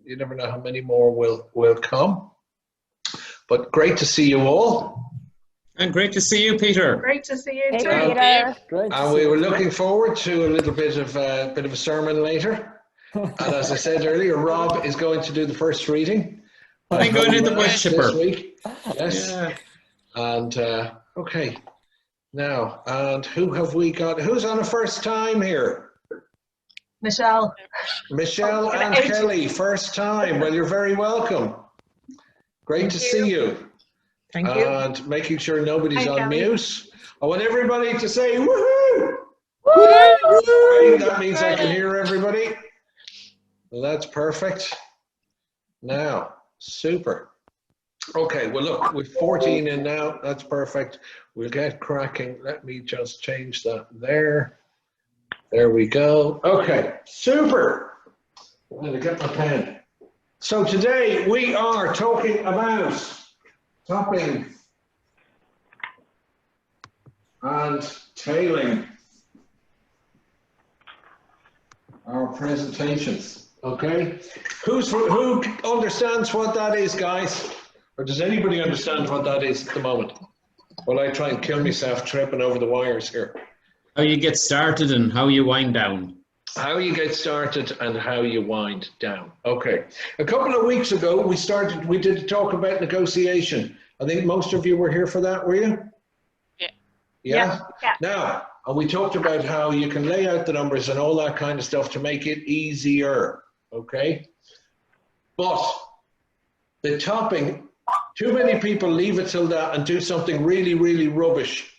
you never know how many more will come. But great to see you all. And great to see you, Peter. Great to see you too. Peter. And we were looking forward to a little bit of a sermon later. And as I said earlier, Rob is going to do the first reading. I'm going to the worshipper this week. Yes. Yeah. And okay. Now, and who have we got? Who's on the first time here? Michelle. Michelle and Kelly, first time. Well, you're very welcome. Great to see you. Thank you. And making sure nobody's Hi, on Kelly. mute. I want everybody to say woohoo! Woo! That means I can hear everybody. Well, that's perfect. Now, super. Okay, well look, with 14 in now, that's perfect. We'll get cracking. Let me just change that there. There we go. Okay, super. I'm gonna get my pen. So today we are talking about topping and tailing our presentations. Okay, who understands what that is, guys? Or does anybody understand what that is at the moment? Well, I try and kill myself tripping over the wires here. How you get started and how you wind down. How you get started and how you wind down. Okay. A couple of weeks ago, we did a talk about negotiation. I think most of you were here for that, were you? Yeah? Yeah. Now, and we talked about how you can lay out the numbers and all that kind of stuff to make it easier. Okay? But the topping, too many people leave it till that and do something really, really rubbish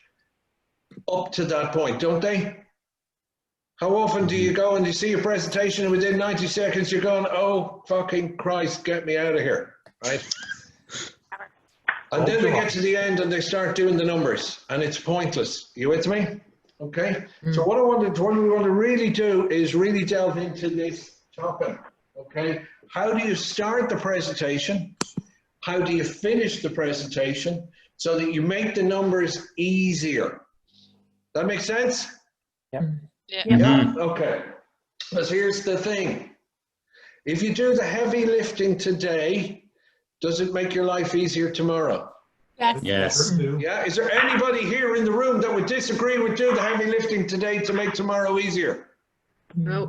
up to that point, don't they? How often do you go and you see a presentation and within 90 seconds you're going, oh, fucking Christ, get me out of here, right? And then they get to the end and they start doing the numbers and it's pointless. You with me? Okay. So what we want to really do is really delve into this topic. Okay. How do you start the presentation? How do you finish the presentation so that you make the numbers easier? That make sense? Yeah. Yeah. Okay. Because here's the thing. If you do the heavy lifting today, does it make your life easier tomorrow? Yes. Yes. Yeah. Is there anybody here in the room that would disagree with do the heavy lifting today to make tomorrow easier? No.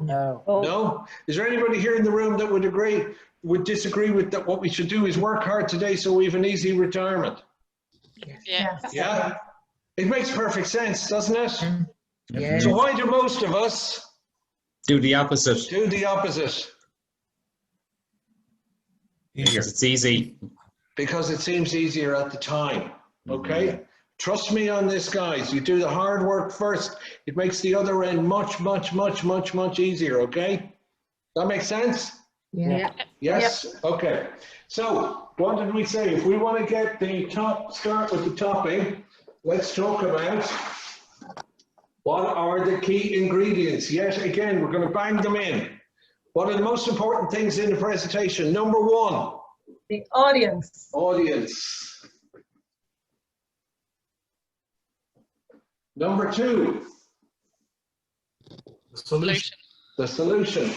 No? Is there anybody here in the room that would disagree with that what we should do is work hard today so we have an easy retirement? Yes. Yeah? It makes perfect sense, doesn't it? Yeah. So why do most of us Do the opposite. do the opposite? Because it's easy. Because it seems easier at the time, okay? Trust me on this, guys. You do the hard work first. It makes the other end much, much, much, much, much easier, okay? That makes sense? Yeah. Yes? Okay. So, what did we say? If we want to get the start with the topping, let's talk about what are the key ingredients. Yet again, we're going to bang them in. What are the most important things in the presentation? Number one. The audience. Audience. Number two. The solution. The solution.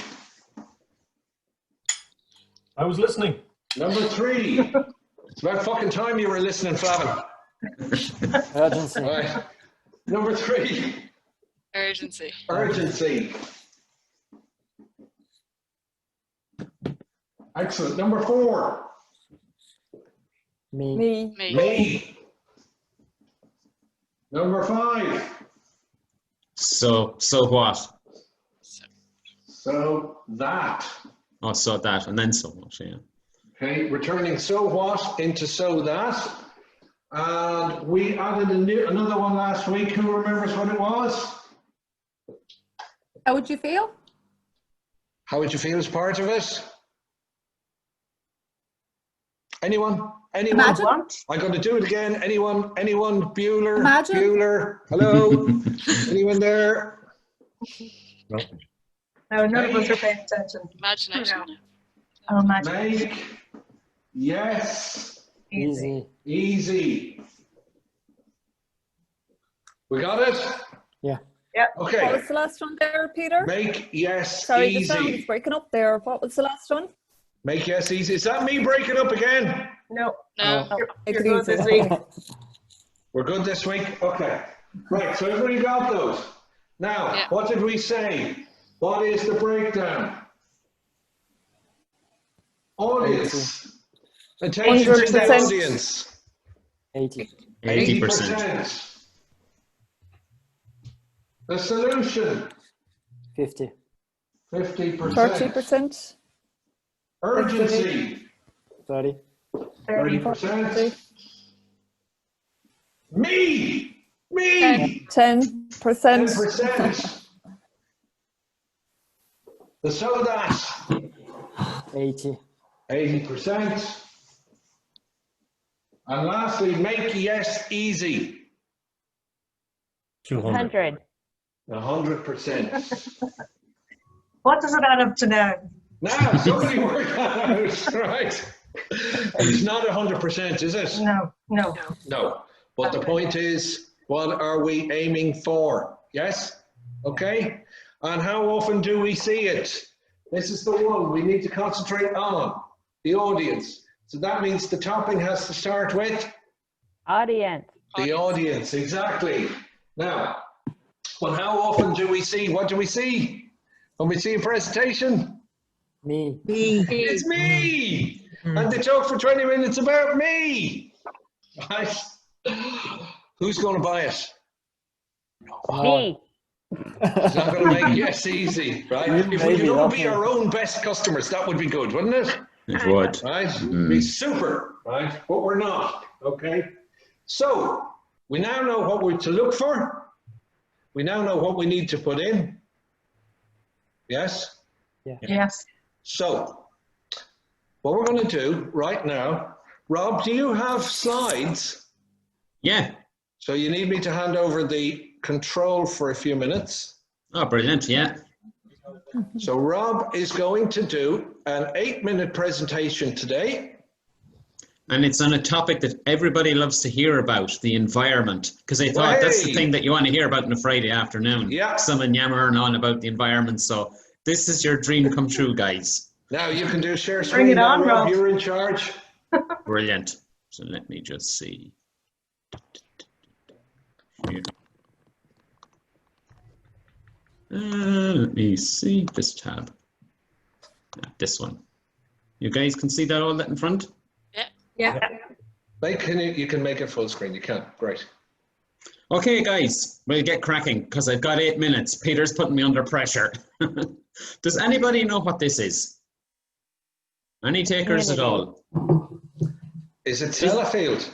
I was listening. Number three. It's about fucking time you were listening, Flavin. Urgency. Right. Number three. Urgency. Urgency. Excellent. Number four. Me. Me. Number five. So what? So that. Oh, so that, and then so much, yeah. Okay, returning so what into so that. And we added another one last week. Who remembers what it was? How would you feel? How would you feel as part of it? Anyone? Anyone? Imagine. I'm going to do it again. Anyone? Bueller? Imagine. Bueller? Hello? Anyone there? No. No, none of us are paying attention. Imagination. Oh, imagine. Make. Yes. Easy. Easy. We got it? Yeah. Yeah. What Okay. was the last one there, Peter? Make yes Sorry, the sound is easy. breaking up there. What was the last one? Make yes easy. Is that me breaking up again? No, No. you're good this week. We're good this week? Okay. Right, so everybody got those. Now, Yeah. what did we say? What is the breakdown? Audience. Attention to the 100%. audience. 80. 80%. 80%. The solution. 50. 50%. 30%. Urgency. 30. 30%. Me. 10%. 10%. The sodas. 80. 80%. And lastly, make yes easy. 200. 100%. What does it add up to now? Now, somebody work that out, right? It's not 100%, is it? No. No. But the point is, what are we aiming for? Yes? Okay? And how often do we see it? This is the one we need to concentrate on, the audience. So that means the topping has to start with Audience. the audience, exactly. Now, well, how often do we see, what do we see? When we see a presentation? Me. It's me! And they talk for 20 minutes about me! Right? Who's going to buy it? Me. It's not going to make yes easy, right? If we Maybe, could all be okay. our own best customers, that would be good, wouldn't it? It would. Right? Be super, right? But we're not, okay? So, we now know what we're to look for. We now know what we need to put in. Yes? Yes. So, what we're going to do right now, Rob, do you have slides? Yeah. So you need me to hand over the control for a few minutes. Oh, brilliant. Yeah. So Rob is going to do an 8-minute presentation today. And it's on a topic that everybody loves to hear about, the environment. Because I thought that's the Hey. thing that you want to hear about on a Friday afternoon. Yeah. Someone yammering on about the environment. So this is your dream come true, guys. Now you can do share Bring screen it now, on, Rob. Rob. You're in charge. Brilliant. So let me just see. Here. Let me see this tab. This one. You guys can see that all that in front? Yeah. You can make it full screen. You can. Great. Okay, guys, we'll get cracking because I've got 8 minutes. Peter's putting me under pressure. Does anybody know what this is? Any takers at all? Is it Sellafield?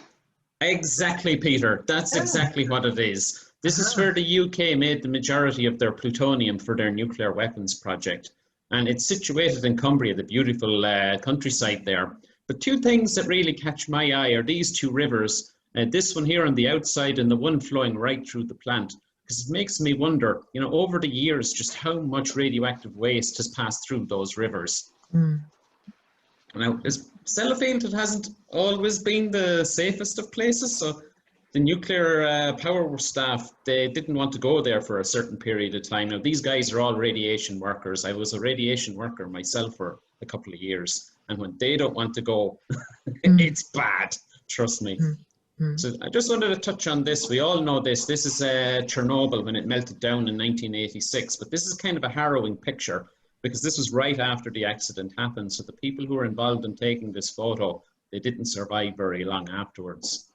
Exactly, Peter. That's exactly what it is. This is where the UK made the majority of their plutonium for their nuclear weapons project. And it's situated in Cumbria, the beautiful countryside there. But two things that really catch my eye are these two rivers, this one here on the outside and the one flowing right through the plant. Because it makes me wonder, you know, over the years, just how much radioactive waste has passed through those rivers. Now, Sellafield, it hasn't always been the safest of places, so the nuclear power staff, they didn't want to go there for a certain period of time. Now, these guys are all radiation workers. I was a radiation worker myself for a couple of years, and when they don't want to go, it's bad, trust me. So I just wanted to touch on this. We all know this. This is Chernobyl when it melted down in 1986, but this is kind of a harrowing picture because this was right after the accident happened. So the people who were involved in taking this photo, they didn't survive very long afterwards.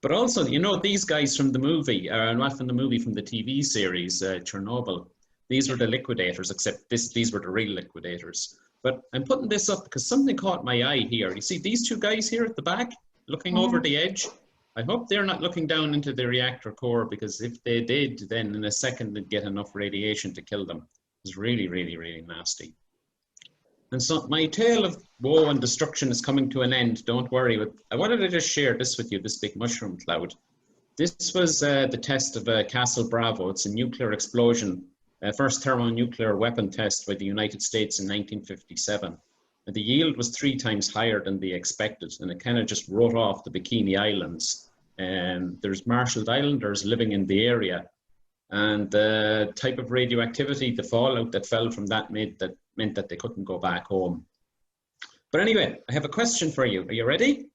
But also, you know, these guys from the movie, not from the movie, from the TV series, Chernobyl, these were the liquidators, except these were the real liquidators. But I'm putting this up because something caught my eye here. You see these two guys here at the back, looking over the edge? I hope they're not looking down into the reactor core, because if they did, then in a second they'd get enough radiation to kill them. It's really, really, really nasty. And so my tale of woe and destruction is coming to an end, don't worry. But I wanted to just share this with you, this big mushroom cloud. This was the test of Castle Bravo. It's a nuclear explosion, first thermonuclear weapon test by the United States in 1957. And the yield was 3 times higher than they expected, and it kind of just wrote off the Bikini Islands. There's Marshall Islanders living in the area, and the type of radioactivity, the fallout that fell from that meant that they couldn't go back home. But anyway, I have a question for you. Are you ready?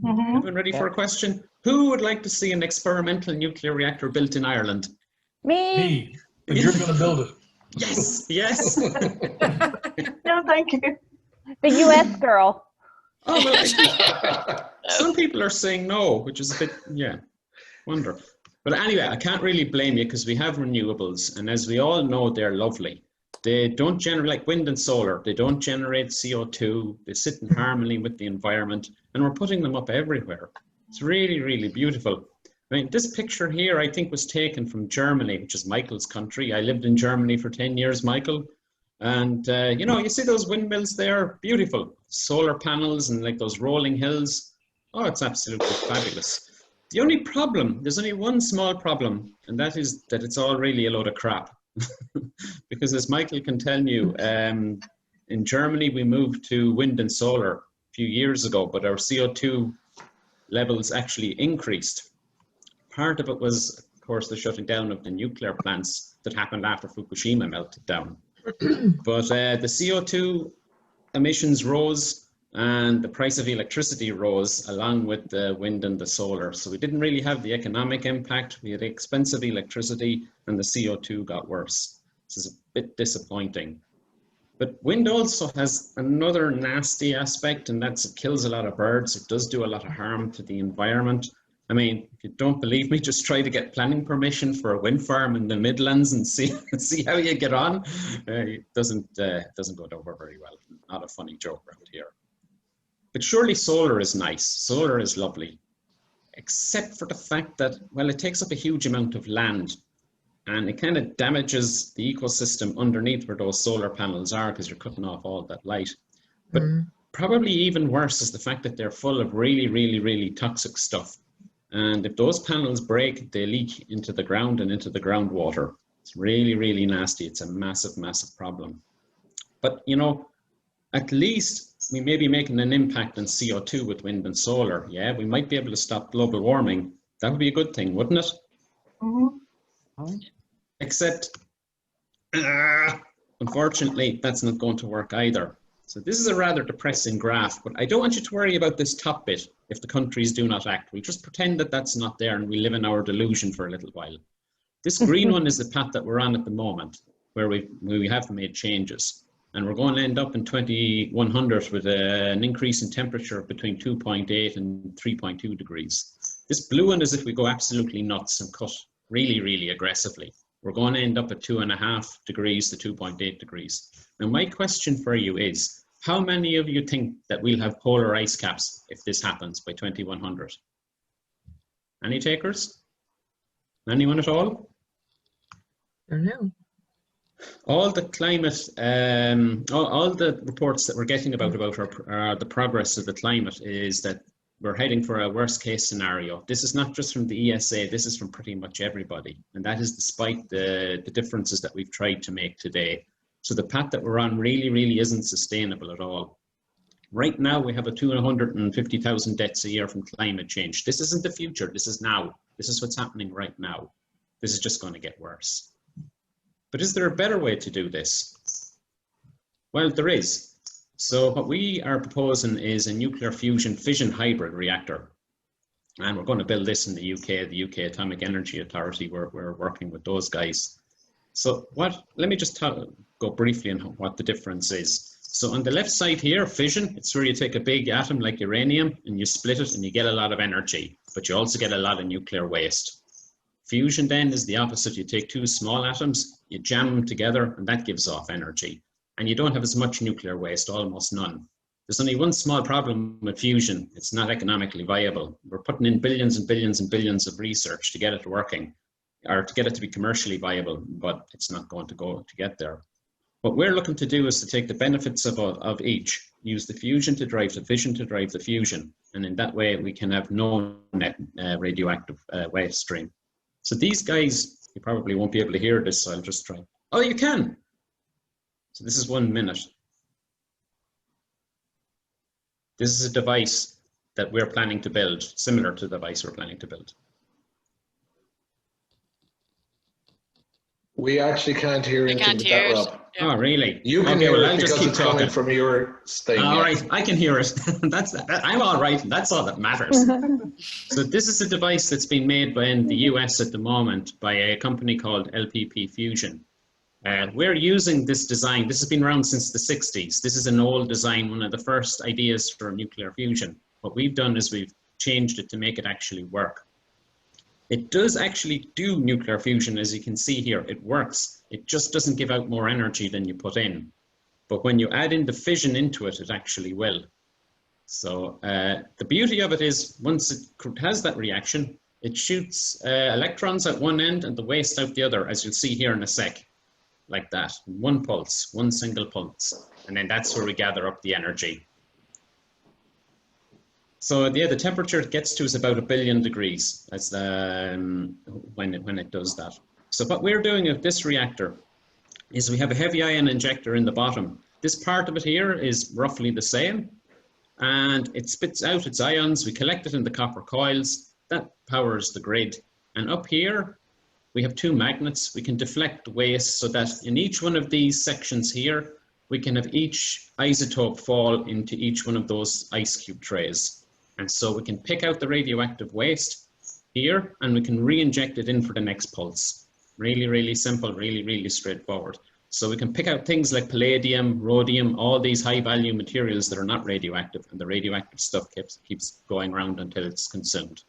Mhm. Everyone ready for a question? Who would like to see an experimental nuclear reactor built in Ireland? Me. Me. But you're going to build it. Yes, yes. No, thank you. The US girl. Oh, well, some people are saying no, which is a bit, yeah, wonder. But anyway, I can't really blame you because we have renewables, and as we all know, they're lovely. They don't generate, like wind and solar, they don't generate CO2, they sit in harmony with the environment, and we're putting them up everywhere. It's really, really beautiful. I mean, this picture here, I think, was taken from Germany, which is Michael's country. I lived in Germany for 10 years, Michael. And, you know, you see those windmills there? Beautiful. Solar panels and like those rolling hills. Oh, it's absolutely fabulous. The only problem, there's only one small problem, and that is that it's all really a load of crap. Because as Michael can tell you, in Germany, we moved to wind and solar a few years ago, but our CO2 levels actually increased. Part of it was, of course, the shutting down of the nuclear plants that happened after Fukushima melted down. But the CO2 emissions rose and the price of electricity rose along with the wind and the solar. So we didn't really have the economic impact. We had expensive electricity and the CO2 got worse. This is a bit disappointing. But wind also has another nasty aspect, and that's it kills a lot of birds. It does do a lot of harm to the environment. I mean, if you don't believe me, just try to get planning permission for a wind farm in the Midlands and see how you get on. It doesn't go over very well. Not a funny joke around here. But surely solar is nice. Solar is lovely, except for the fact that, well, it takes up a huge amount of land and it kind of damages the ecosystem underneath where those solar panels are because you're cutting off all that light. But probably even worse is the fact that they're full of really, really, really toxic stuff. And if those panels break, they leak into the ground and into the groundwater. It's really, really nasty. It's a massive, massive problem. But, you know, at least we may be making an impact on CO2 with wind and solar. Yeah, we might be able to stop global warming. That would be a good thing, wouldn't it? Mm-hmm. Except, unfortunately, that's not going to work either. So this is a rather depressing graph, but I don't want you to worry about this top bit if the countries do not act. We'll just pretend that that's not there and we live in our delusion for a little while. This green one is the path that we're on at the moment, where we have made changes. And we're going to end up in 2100 with an increase in temperature of between 2.8 and 3.2 degrees. This blue one is if we go absolutely nuts and cut really, really aggressively. We're going to end up at 2.5 degrees to 2.8 degrees. Now, my question for you is, how many of you think that we'll have polar ice caps if this happens by 2100? Any takers? Anyone at all? I don't know. All the climate, all the reports that we're getting about the progress of the climate is that we're heading for a worst case scenario. This is not just from the ESA, this is from pretty much everybody. And that is despite the differences that we've tried to make today. So the path that we're on really, really isn't sustainable at all. Right now, we have a 250,000 deaths a year from climate change. This isn't the future, this is now. This is what's happening right now. This is just going to get worse. But is there a better way to do this? Well, there is. So what we are proposing is a nuclear fusion fission hybrid reactor. And we're going to build this in the UK Atomic Energy Authority. We're working with those guys. So let me just go briefly on what the difference is. So on the left side here, fission, it's where you take a big atom like uranium and you split it and you get a lot of energy, but you also get a lot of nuclear waste. Fusion then is the opposite. You take two small atoms, you jam them together, and that gives off energy. And you don't have as much nuclear waste, almost none. There's only one small problem with fusion. It's not economically viable. We're putting in billions and billions and billions of research to get it working, or to get it to be commercially viable, but it's not going to go to get there. What we're looking to do is to take the benefits of each, use the fusion to drive the fission to drive the fusion, and in that way we can have no net radioactive waste stream. So these guys, you probably won't be able to hear this, so I'll just try. Oh, you can. So this is 1 minute. This is a device that we're planning to build, similar to the device we're planning to build. We actually can't hear I anything can't with hear that, it. Rob. Yeah. Oh, really? You can Okay, hear well, it I'll just because keep it's coming talking. from your thing. All yeah. right, I can hear it. I'm all right. That's all that matters. So this is a device that's been made in the US at the moment by a company called LPP Fusion. We're using this design. This has been around since the 60s. This is an old design, one of the first ideas for nuclear fusion. What we've done is we've changed it to make it actually work. It does actually do nuclear fusion, as you can see here. It works. It just doesn't give out more energy than you put in. But when you add in the fission into it, it actually will. So the beauty of it is once it has that reaction, it shoots electrons at one end and the waste out the other, as you'll see here in a sec, like that. One pulse, one single pulse. And then that's where we gather up the energy. So yeah, the temperature it gets to is about 1 billion degrees as when it does that. So what we're doing with this reactor is we have a heavy ion injector in the bottom. This part of it here is roughly the same, and it spits out its ions. We collect it in the copper coils. That powers the grid. And up here, we have 2 magnets. We can deflect waste so that in each one of these sections here, we can have each isotope fall into each one of those ice cube trays. And so we can pick out the radioactive waste here, and we can re-inject it in for the next pulse. Really, really simple, really, really straightforward. So we can pick out things like palladium, rhodium, all these high-value materials that are not radioactive, and the radioactive stuff keeps going around until it's consumed.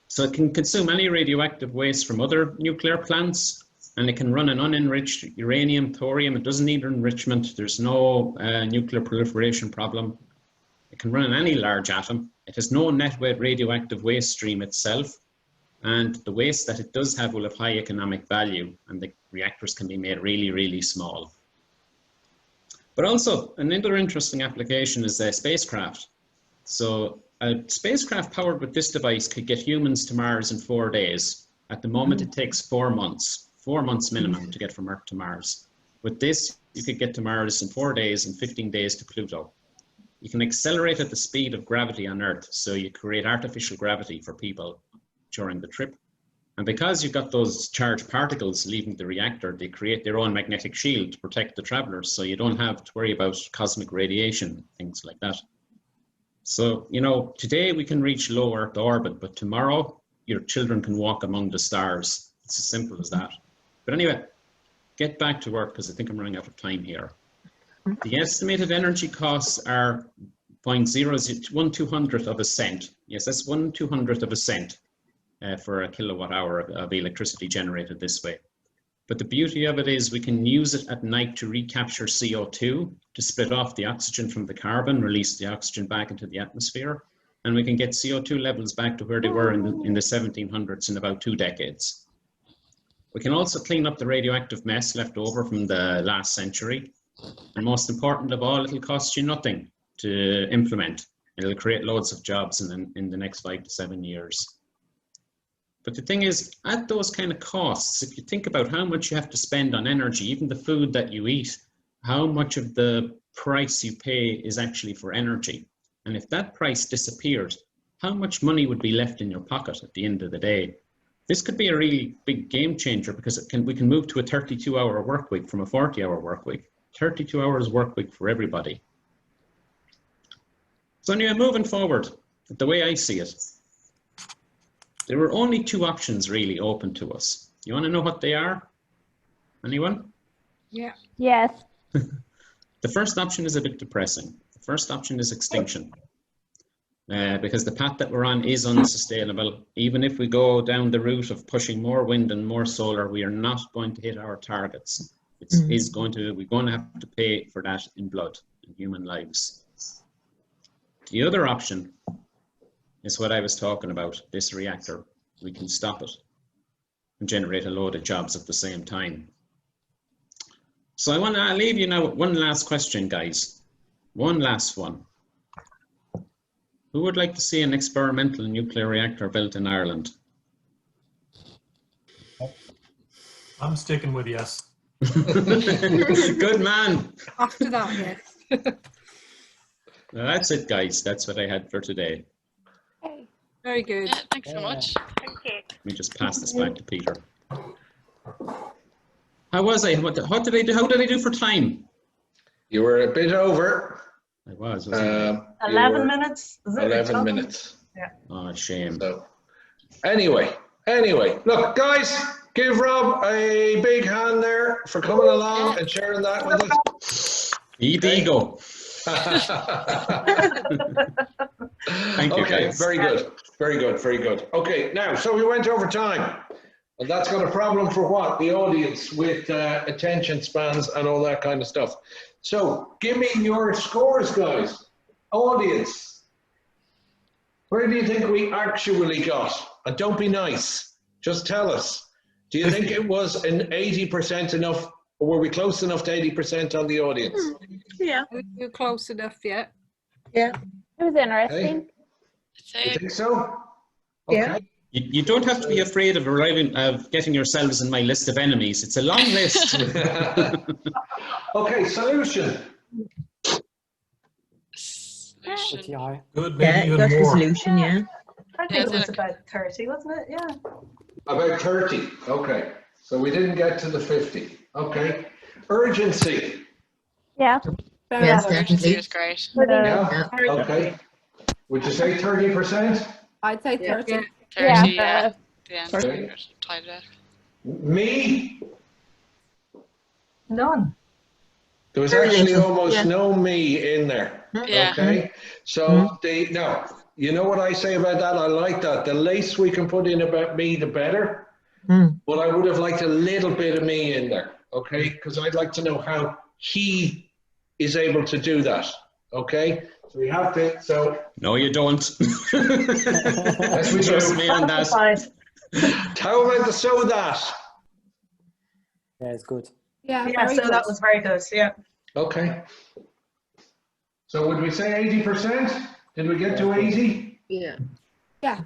So it can consume any radioactive waste from other nuclear plants, and it can run an unenriched uranium, thorium. It doesn't need enrichment. There's no nuclear proliferation problem. It can run on any large atom. It has no net radioactive waste stream itself. And the waste that it does have will have high economic value, and the reactors can be made really, really small. But also, another interesting application is spacecraft. So a spacecraft powered with this device could get humans to Mars in 4 days. At the moment, it takes 4 months minimum to get from Earth to Mars. With this, you could get to Mars in 4 days and 15 days to Pluto. You can accelerate at the speed of gravity on Earth, so you create artificial gravity for people during the trip. And because you've got those charged particles leaving the reactor, they create their own magnetic shield to protect the travelers, so you don't have to worry about cosmic radiation, things like that. So, you know, today we can reach low Earth orbit, but tomorrow your children can walk among the stars. It's as simple as that. But anyway, get back to work, because I think I'm running out of time here. The estimated energy costs are 0.01200 of a cent. Yes, that's 1/200th of a cent for a kilowatt hour of electricity generated this way. But the beauty of it is we can use it at night to recapture CO2, to split off the oxygen from the carbon, release the oxygen back into the atmosphere, and we can get CO2 levels back to where they were in the 1700s in about 2 decades. We can also clean up the radioactive mess left over from the last century. And most important of all, it'll cost you nothing to implement. It'll create loads of jobs in the next 5 to 7 years. But the thing is, at those kind of costs, if you think about how much you have to spend on energy, even the food that you eat, how much of the price you pay is actually for energy. And if that price disappeared, how much money would be left in your pocket at the end of the day? This could be a really big game changer, because we can move to a 32-hour work week from a 40-hour work week. 32 hours work week for everybody. So anyway, moving forward, the way I see it, there were only 2 options really open to us. You want to know what they are? Anyone? Yeah. Yes. The first option is a bit depressing. The first option is extinction. Because the path that we're on is unsustainable. Even if we go down the route of pushing more wind and more solar, we are not going to hit our targets. We're going to have to pay for that in blood, in human lives. The other option is what I was talking about, this reactor. We can stop it and generate a load of jobs at the same time. So I want to leave you now with one last question, guys. One last one. Who would like to see an experimental nuclear reactor built in Ireland? I'm sticking with yes. Good man. After that, yes. Well, that's it, guys. That's what I had for today. Okay. Very good. Yeah, thanks so much. Thank you. Let me just pass this back to Peter. How was I? What did I do? How did I do for time? You were a bit over. I was, wasn't I? You 11 were minutes? Is it? 11 minutes. Oh, shame. So, anyway, look, guys, give Rob a big hand there for coming along and sharing that with us. Eat the ego. Thank you, Okay, guys. very good, very good, very good. Okay, now, so we went over time. And that's got a problem for what? The audience with attention spans and all that kind of stuff. So give me your scores, guys. Audience, where do you think we actually got? And don't be nice, just tell us. Do you think it was an 80% enough, or were we close enough to 80% on the audience? Yeah. You're close enough, yeah. It was interesting. You think so? Yeah. Okay. You don't have to be afraid of getting yourselves in my list of enemies. It's a long list. Okay, solution. Pretty high. Good, Yeah, maybe got even the more. solution, yeah. I think it was about 30, wasn't it? Yeah. About 30, okay. So we didn't get to the 50, okay. Urgency, Yeah. Yes, Urgency definitely. was great. yeah, okay. Would you say 30%? I'd say 30. 30, Yeah. yeah. Okay. Tied it up. Me, None. there was Very actually little, almost yeah. no me in there, Yeah. okay? So now, you know what I say about that? I like that. The least we can put in about me, the better. But I would have liked a little bit of me in there, okay? Because I'd like to know how he is able to do that, okay? So we have to, so No, you don't. yes, we Trust do. me on that. Classified. How about the so that? Yeah, it's good. Yeah, Yeah, very so good. that was very good. Yeah. Okay. So would we say 80%? Did we get to 80? Yeah. Yeah.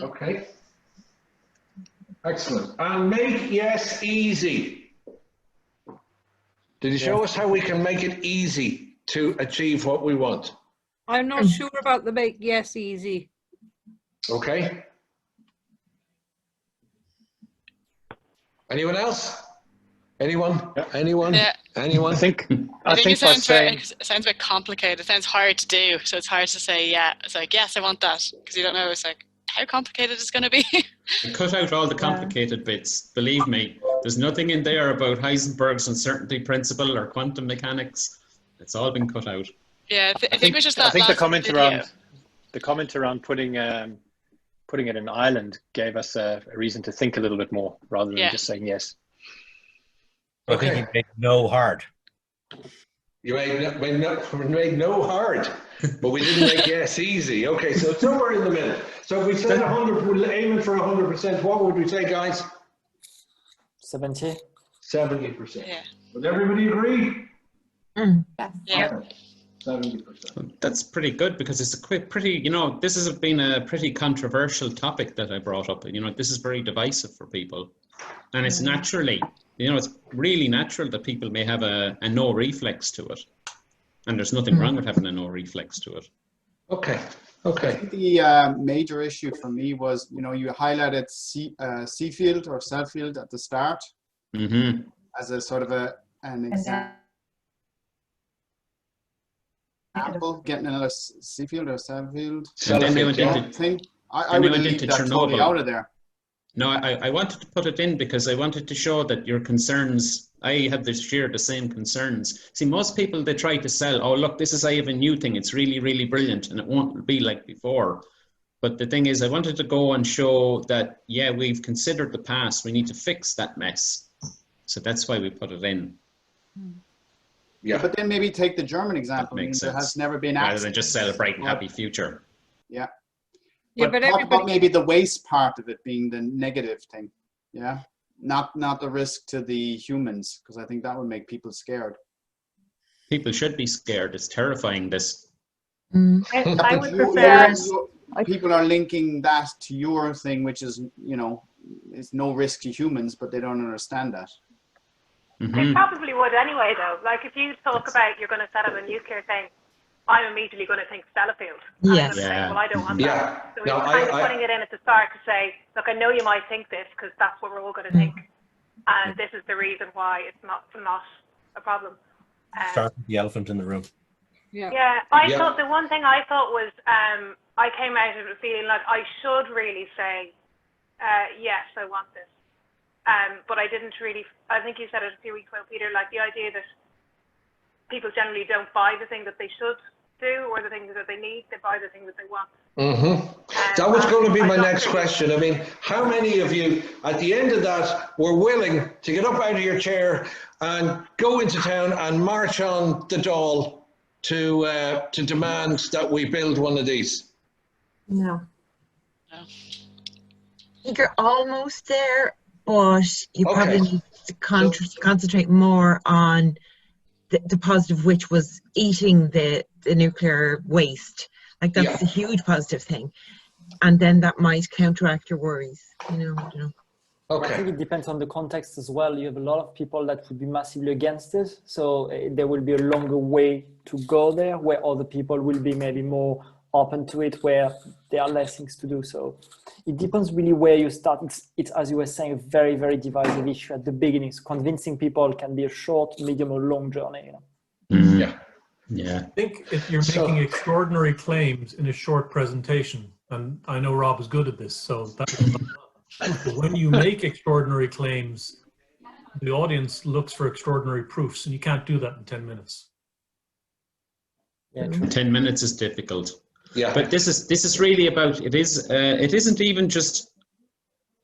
Okay. Excellent. And make yes easy. Did you show us how we can make it easy to achieve what we want? I'm not sure about the make yes easy. Okay. Anyone else? Anyone? Yeah. Anyone? Yeah. Anyone? I think it by sounds saying it sounds a bit complicated. It sounds hard to do, so it's hard to say. Yeah, it's like yes, I want that because you don't know. It's like how complicated it's going to be. Cut out all the complicated bits. Believe me, there's nothing in there about Heisenberg's uncertainty principle or quantum mechanics. It's all been cut out. Yeah, I think it was just that. I think the last comment video. around putting it in Ireland gave us a reason to think a little bit more rather than just saying yes. I think you made no hard. You made no hard, but we didn't make yes easy. Okay, so somewhere in the middle. So if we said 100, we're aiming for 100%. What would we say, guys? 70. 70%. Yeah. Would everybody agree? Yeah. Okay. 70%. That's pretty good because it's a pretty, this has been a pretty controversial topic that I brought up. This is very divisive for people. And it's naturally, it's really natural that people may have a no reflex to it. And there's nothing wrong with having a no reflex to it. Okay. I think the major issue for me was, you highlighted C field or cell field at the start as a sort of an example, getting another C field or cell field. And then they went into, I would leave that totally out of there. No, I wanted to put it in because I wanted to show that your concerns, I had to share the same concerns. See, most people, they try to sell, oh, look, I have a new thing. It's really, really brilliant and it won't be like before. But the thing is, I wanted to go and show that, yeah, we've considered the past. We need to fix that mess. So that's why we put it in. Yeah, but then maybe take the German example. Makes There sense. has never been Rather access. than just celebrate happy future. Yeah. Yeah, but talk about maybe the waste part of it being the negative thing. Yeah. Not the risk to the humans, because I think that would make people scared. People should be scared. It's terrifying, this. I would prefer. People are linking that to your thing, which is, it's no risk to humans, but they don't understand that. They probably would anyway, though. Like if you talk about you're going to set up a nuclear thing, I'm immediately going to think Sellafield. Yes. Say, well, I don't want that. So No, you're kind of putting it in at the start to say, look, I know you might think this because that's what we're all going to think. and this is the reason why it's not a problem. Start with the elephant in the room. Yeah, I thought the one thing I thought was I came out of it feeling like I should really say yes, I want this, but I didn't really. I think you said it a few weeks ago, Peter. Like the idea that people generally don't buy the thing that they should do or the things that they need; they buy the thing that they want. That was going to be my next question. I mean, how many of you at the end of that were willing to get up out of your chair and go into town and march on the Dáil to demand that we build one of these? No. You're almost there, but you probably need to concentrate more on the positive, which was eating the nuclear waste. Like that's a huge positive thing, and then that might counteract your worries. You know. I think it depends on the context as well. You have a lot of people that would be massively against it, so there will be a longer way to go there, where other people will be maybe more open to it, where there are less things to do. So it depends really where you start. It's as you were saying, a very, very divisive issue at the beginning. So convincing people can be a short, medium, or long journey. I think if you're making extraordinary claims in a short presentation, and I know Rob is good at this, so that's but when you make extraordinary claims, the audience looks for extraordinary proofs, and you can't do that in 10 minutes. 10 minutes is difficult. But this is really about, it isn't even just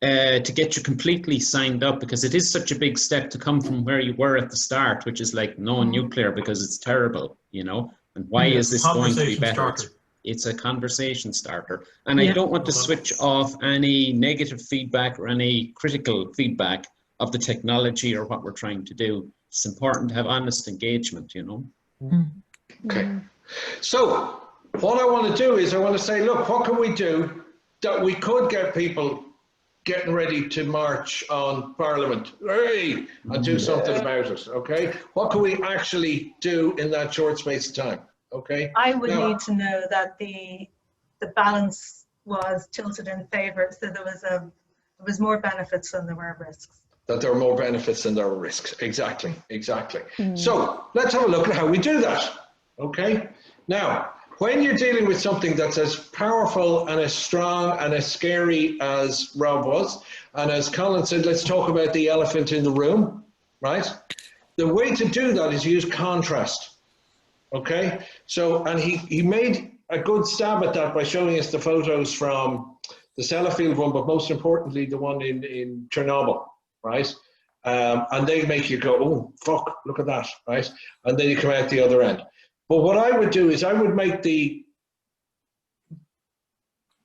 to get you completely signed up, because it is such a big step to come from where you were at the start, which is like no nuclear because it's terrible, and why is this going to be better? It's a conversation starter. And I don't want to switch off any negative feedback or any critical feedback of the technology or what we're trying to do. It's important to have honest engagement, Okay. So what I want to do is I want to say, look, what can we do that we could get people getting ready to march on Parliament, and do something about it, okay? What can we actually do in that short space of time, okay? I would need to know that the balance was tilted in favour, so there was more benefits than there were risks. That there are more benefits than there are risks, exactly. So let's have a look at how we do that, okay? Now, when you're dealing with something that's as powerful and as strong and as scary as Rob was, and as Colin said, let's talk about the elephant in the room, right? The way to do that is use contrast, okay? So, and he made a good stab at that by showing us the photos from the Sellafield one, but most importantly, the one in Chernobyl, right? And they make you go, oh, fuck, look at that, right? And then you come out the other end. But what I would do is I would make the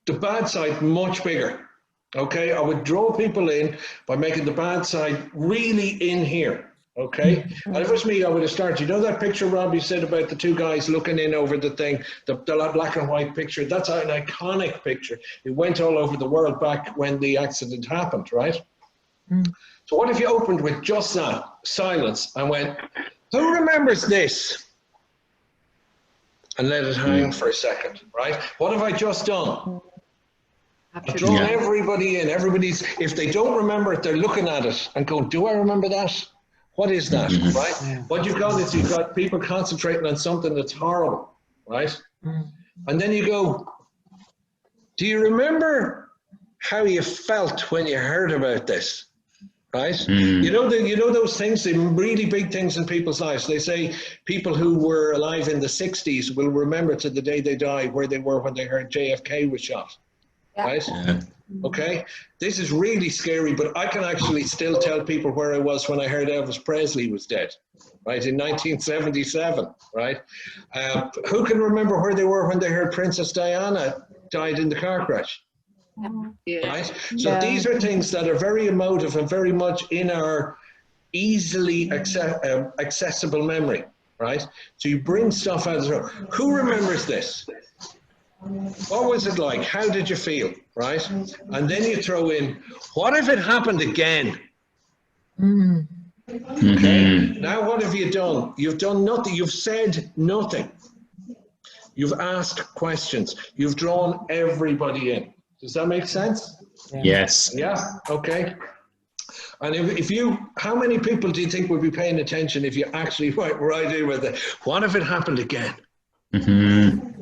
bad side much bigger, okay? I would draw people in by making the bad side really in here, okay? And if it was me, I would have started, you know that picture, Rob, you said about the two guys looking in over the thing, the black and white picture, that's an iconic picture. It went all over the world back when the accident happened, right? So what if you opened with just that, silence, and went, who remembers this? And let it hang for a second, right? What have I just done? I've drawn everybody in. If they don't remember it, they're looking at it and going, do I remember that? What is that, right? What you've got is you've got people concentrating on something that's horrible, right? And then you go, do you remember how you felt when you heard about this? Right? You know those things, the really big things in people's lives. They say people who were alive in the 60s will remember to the day they die where they were when they heard JFK was shot. Right? Okay? This is really scary, but I can actually still tell people where I was when I heard Elvis Presley was dead, right, in 1977, right? Who can remember where they were when they heard Princess Diana died in the car crash? Right? So these are things that are very emotive and very much in our easily accessible memory, right? So you bring stuff out of the room. Who remembers this? What was it like? How did you feel, right? And then you throw in, what if it happened again? Okay, now what have you done? You've done nothing. You've said nothing. You've asked questions. You've drawn everybody in. Does that make sense? Yes. Yeah, okay. And if you, how many people do you think would be paying attention if you actually went right in with it? What if it happened again?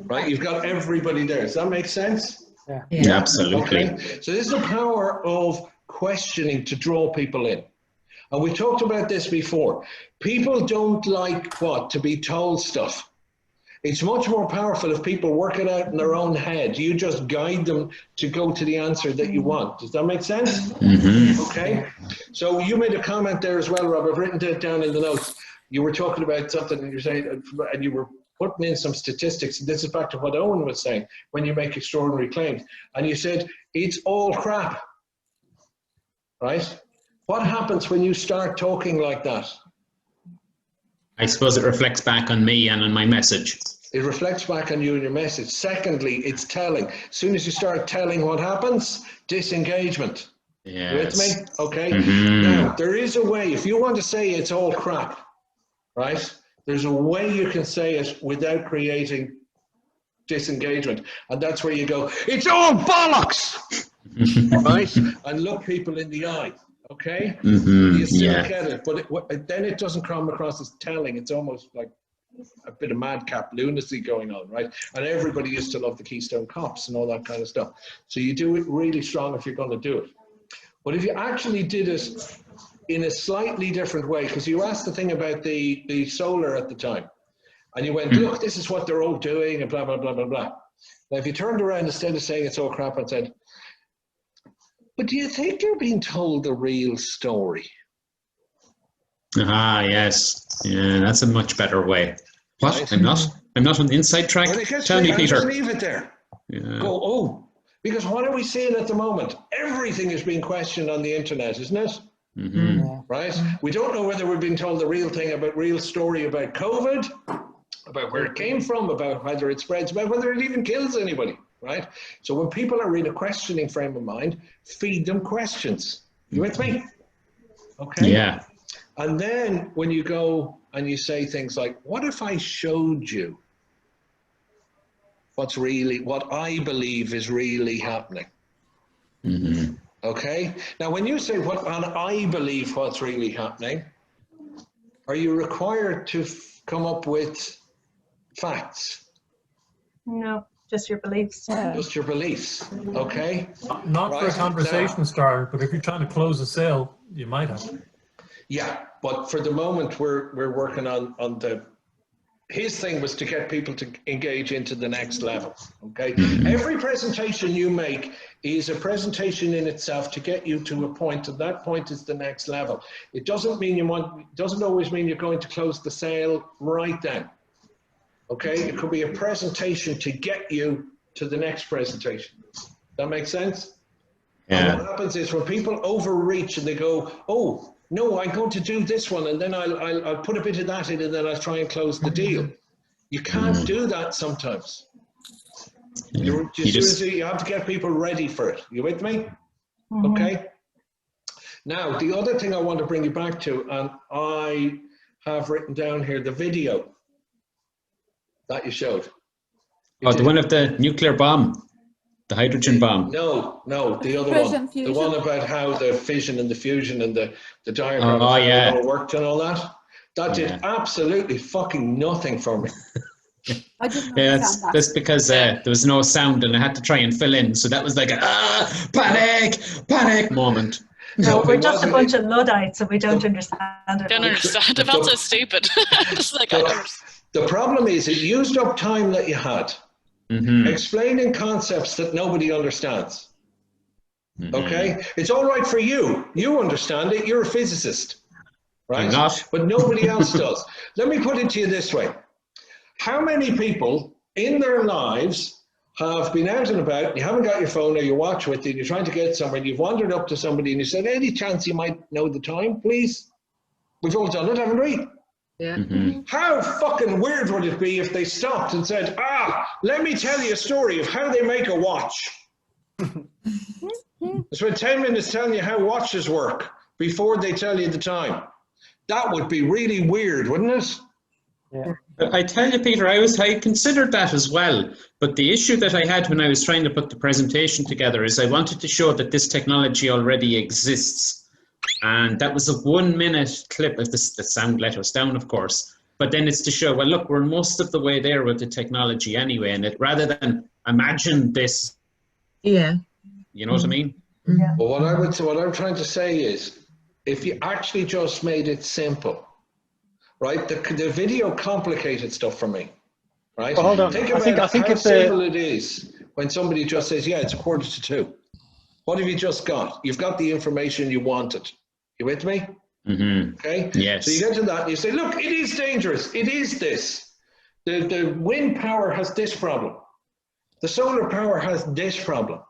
Right, you've got everybody there. Does that make sense? Yeah, absolutely. Okay. So this is the power of questioning to draw people in. And we talked about this before. People don't like what? To be told stuff. It's much more powerful if people work it out in their own head. You just guide them to go to the answer that you want. Does that make sense? Okay. So you made a comment there as well, Rob. I've written it down in the notes. You were talking about something and you're saying, and you were putting in some statistics. And this is back to what Owen was saying when you make extraordinary claims. And you said, it's all crap. Right? What happens when you start talking like that? I suppose it reflects back on me and on my message. It reflects back on you and your message. Secondly, it's telling. As soon as you start telling, what happens? Disengagement. Yes. You with me? Okay. Now, there is a way. If you want to say it's all crap, right? There's a way you can say it without creating disengagement. And that's where you go, it's all bollocks! Right? And look people in the eye. Okay? You still get it, but then it doesn't come across as telling. It's almost like a bit of madcap lunacy going on, right? And everybody used to love the Keystone Cops and all that kind of stuff. So you do it really strong if you're going to do it. But if you actually did it in a slightly different way, because you asked the thing about the solar at the time, and you went, look, this is what they're all doing, and blah, blah, blah, blah, blah. Now, if you turned around instead of saying it's all crap and said, but do you think you're being told the real story? Yes. Yeah, that's a much better way. What? Right. I'm not on the inside track. Well, Tell me, Peter. Just leave it there. Yeah. Go, because what are we seeing at the moment? Everything is being questioned on the internet, isn't it? Right? We don't know whether we're being told the real thing about real story about COVID, about where it came from, about whether it spreads, about whether it even kills anybody. Right? So when people are in a questioning frame of mind, feed them questions. You with me? Okay? Yeah. And then when you go and you say things like, what if I showed you what I believe is really happening? Okay? Now, when you say I believe what's really happening, are you required to come up with facts? No. Just your beliefs. Just your beliefs, okay? Not for a conversation starter, but if you're trying to close a sale, you might have to. Yeah, but for the moment, we're working on his thing was to get people to engage into the next level, okay? Every presentation you make is a presentation in itself to get you to a point, and that point is the next level. It doesn't mean doesn't always mean you're going to close the sale right then. Okay, it could be a presentation to get you to the next presentation. That makes sense? Yeah. And what happens is when people overreach and they go, oh, no, I'm going to do this one and then I'll put a bit of that in and then I'll try and close the deal. You can't do that sometimes. You have to get people ready for it. You with me? Okay. Now, the other thing I want to bring you back to, and I have written down here the video that you showed. The one of the nuclear bomb, the hydrogen bomb. No, the other one. The one about how the fission and the fusion and the diagram all worked and all that. That did absolutely fucking nothing for me. I didn't understand that. That's because there was no sound and I had to try and fill in. So that was like a panic moment. No, we're just a bunch of Luddites, so we don't understand it. Don't understand. It felt so stupid. It's like, the problem is it used up time that you had explaining concepts that nobody understands. Okay? It's all right for you. You understand it. You're a physicist. Right? I'm not. But nobody else does. Let me put it to you this way. How many people in their lives have been out and about, you haven't got your phone or your watch with you, and you're trying to get somewhere, and you've wandered up to somebody and you said, any chance you might know the time, please? We've all done it, haven't we? Yeah. How fucking weird would it be if they stopped and said, let me tell you a story of how they make a watch. I spent 10 minutes telling you how watches work before they tell you the time. That would be really weird, wouldn't it? Yeah. I tell you, Peter, I considered that as well. But the issue that I had when I was trying to put the presentation together is I wanted to show that this technology already exists. And that was a 1 minute clip. If the sound let us down, of course. But then it's to show, well, look, we're most of the way there with the technology anyway. And it, rather than imagine this, yeah, you know what I mean? Yeah. Well, what I'm trying to say is, if you actually just made it simple, right? The video complicated stuff for me, right? Well, hold on. Think I about think how if simple it is when somebody just says, yeah, it's 1:45. What have you just got? You've got the information you wanted. You with me? Mm-hmm. Okay. Yes. So you get to that and you say, look, it is dangerous. It is this. The wind power has this problem. The solar power has this problem.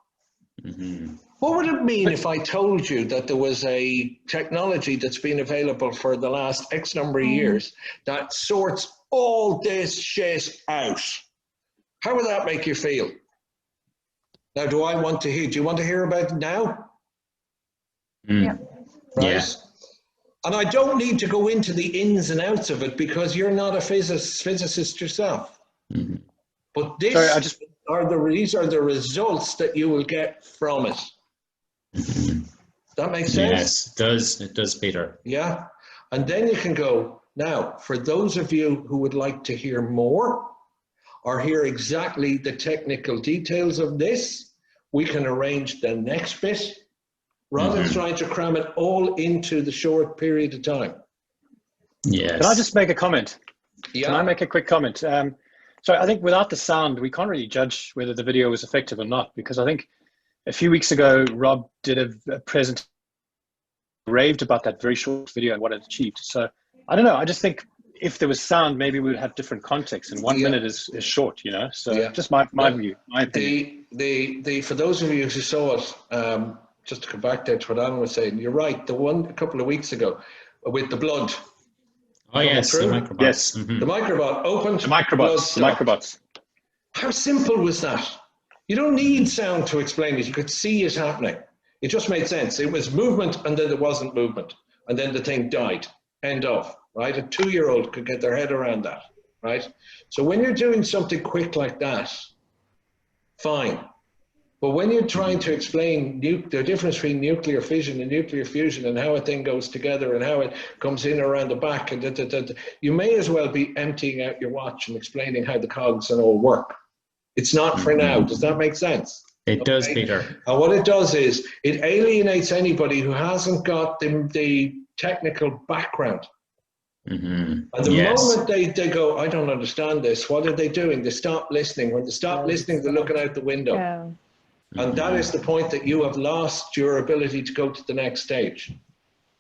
Mm-hmm. What would it mean if I told you that there was a technology that's been available for the last X number of years that sorts all this shit out? How would that make you feel? Now, do you want to hear about it now? Yeah. Right? Yeah. And I don't need to go into the ins and outs of it because you're not a physicist yourself. Mm-hmm. But these are the results that you will get from it. Mm-hmm. That makes sense? Yes, it does. It does, Peter. Yeah. And then you can go, now, for those of you who would like to hear more or hear exactly the technical details of this, we can arrange the next bit rather than trying to cram it all into the short period of time. Yes. Can I just make a comment? Yeah. Can I make a quick comment? So I think without the sound, we can't really judge whether the video was effective or not, because I think a few weeks ago, Rob did a presentation, raved about that very short video and what it achieved. So I don't know. I just think if there was sound, maybe we would have different context, and 1 minute is short, you know? So just my view, my opinion. For those of you who saw it, just to come back there to what Alan was saying, you're right. The one a couple of weeks ago with the blood. Oh, yes, the microbots. Yes. Mm-hmm. The microbot opened. The microbots. How simple was that? You don't need sound to explain it. You could see it happening. It just made sense. It was movement, and then there wasn't movement. And then the thing died. End of. Right? A 2-year-old could get their head around that. Right? So when you're doing something quick like that, fine. But when you're trying to explain the difference between nuclear fission and nuclear fusion and how a thing goes together and how it comes in around the back, and you may as well be emptying out your watch and explaining how the cogs and all work. It's not for now. Does that make sense? It does, Peter. And what it does is it alienates anybody who hasn't got the technical background. Mm-hmm. And the moment they go, I don't understand this, what are they doing? They stop listening. When they stop listening, they're looking out the window. Yeah. And that is the point that you have lost your ability to go to the next stage.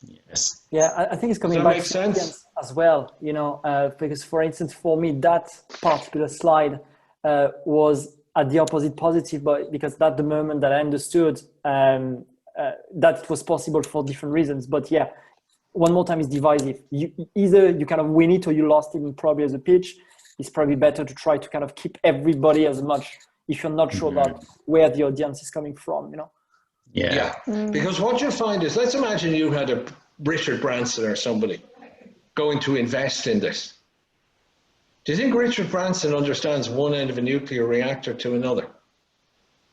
Yes. Yeah, I think it's coming Does that back make to sense? audience as well, you know, because for instance, for me, that particular slide was at the opposite positive, but because that's the moment that I understood that it was possible for different reasons. But yeah, one more time, it's divisive. Either you kind of win it or you lost it, and probably as a pitch, it's probably better to try to kind of keep everybody as much if you're not sure about where the audience is coming from, you know? Yeah. Because what you find is, let's imagine you had a Richard Branson or somebody going to invest in this. Do you think Richard Branson understands one end of a nuclear reactor to another?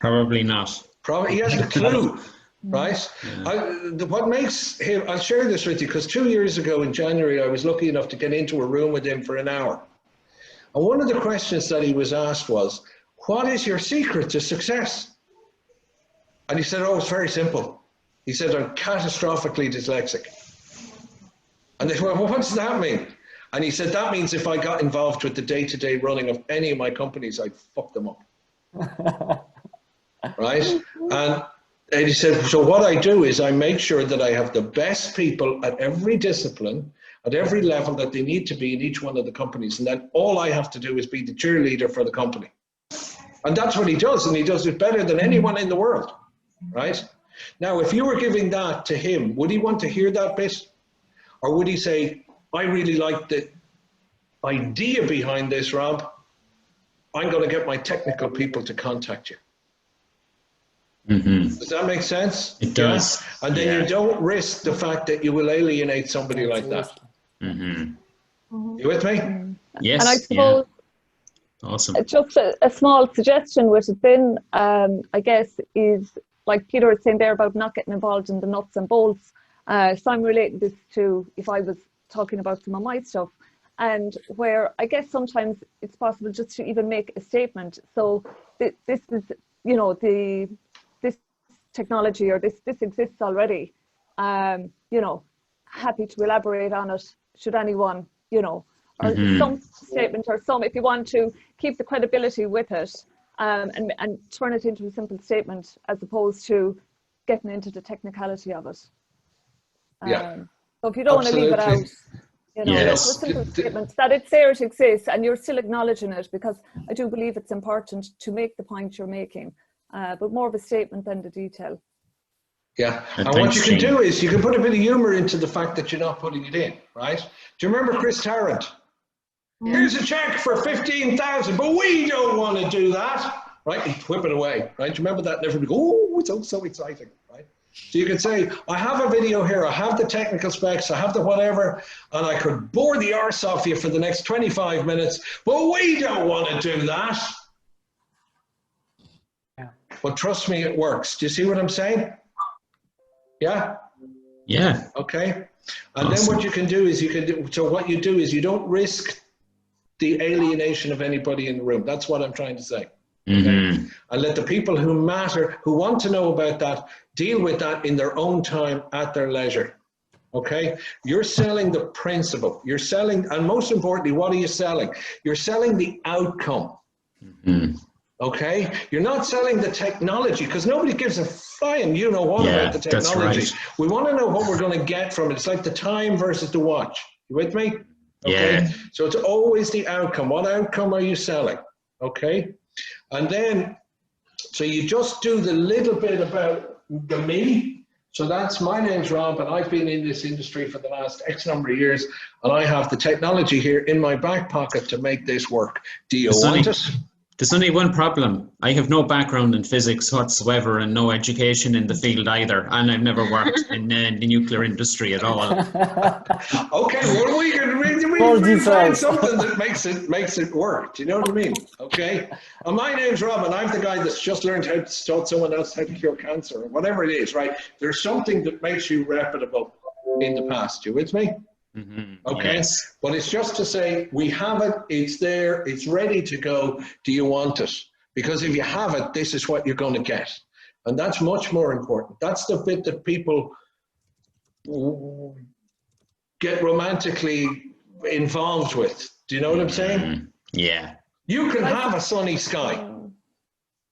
Probably not. Probably, he has a clue, right? Yeah. What makes him, I'll share this with you, because 2 years ago in January, I was lucky enough to get into a room with him for an hour. And one of the questions that he was asked was, what is your secret to success? And he said, oh, it's very simple. He said, I'm catastrophically dyslexic. And they went, well, what does that mean? And he said, that means if I got involved with the day-to-day running of any of my companies, I'd fuck them up. Right? And he said, so what I do is I make sure that I have the best people at every discipline, at every level that they need to be in each one of the companies. And then all I have to do is be the cheerleader for the company. And that's what he does, and he does it better than anyone in the world, right? Now, if you were giving that to him, would he want to hear that bit? Or would he say, I really like the idea behind this, Rob. I'm going to get my technical people to contact you. Mm-hmm. Does that make sense? It does. Yeah? And then you don't risk the fact that you will alienate somebody like that. Mm-hmm. You with me? Yes. And I suppose awesome. Just a small suggestion with it then, I guess, is like Peter was saying there about not getting involved in the nuts and bolts. So I'm relating this to if I was talking about some of my stuff, and where I guess sometimes it's possible just to even make a statement. So this is, you know, this technology or this exists already. You know, happy to elaborate on it should anyone, you know, or some statement or some, if you want to keep the credibility with it, and turn it into a simple statement as opposed to getting into the technicality of it. So if you don't want to leave it out, you know, it's a simple statement that it's there, it exists, and you're still acknowledging it, because I do believe it's important to make the point you're making, but more of a statement than the detail. Yeah, and what you can do is you can put a bit of humour into the fact that you're not putting it in, right? Do you remember Chris Tarrant? Here's a check for 15,000, but we don't want to do that, right? He'd whip it away, right? Do you remember that? And everybody go, oh, it's so exciting, right? So you could say, I have a video here, I have the technical specs, I have the whatever, and I could bore the arse off you for the next 25 minutes, but we don't want to do that. Yeah. But trust me, it works. Do you see what I'm saying? Yeah? Yeah. Okay. And then what you can do is what you do is you don't risk the alienation of anybody in the room. That's what I'm trying to say. Okay? And let the people who matter, who want to know about that, deal with that in their own time at their leisure. Okay? You're selling the principle. You're selling, and most importantly, what are you selling? You're selling the outcome. Okay? You're not selling the technology, because nobody gives a flying you know what about the technology. That's right. We want to know what we're going to get from it. It's like the time versus the watch. You with me? Okay. Yeah. So it's always the outcome. What outcome are you selling? Okay. And then, so you just do the little bit about the me. So that's, my name's Rob, and I've been in this industry for the last X number of years, and I have the technology here in my back pocket to make this work. Do you want it? There's only one problem. I have no background in physics whatsoever and no education in the field either. And I've never worked in the nuclear industry at all. Okay, well, we can find something that makes it work. Do you know what I mean? Okay. And my name's Rob, and I'm the guy that's just learned how to taught someone else how to cure cancer or whatever it is, right? There's something that makes you reputable in the past. You with me? Okay, yes. But it's just to say we have it, it's there, it's ready to go. Do you want it? Because if you have it, this is what you're going to get, and that's much more important. That's the bit that people get romantically involved with. Do you know what I'm saying? Yeah. You can have a sunny sky.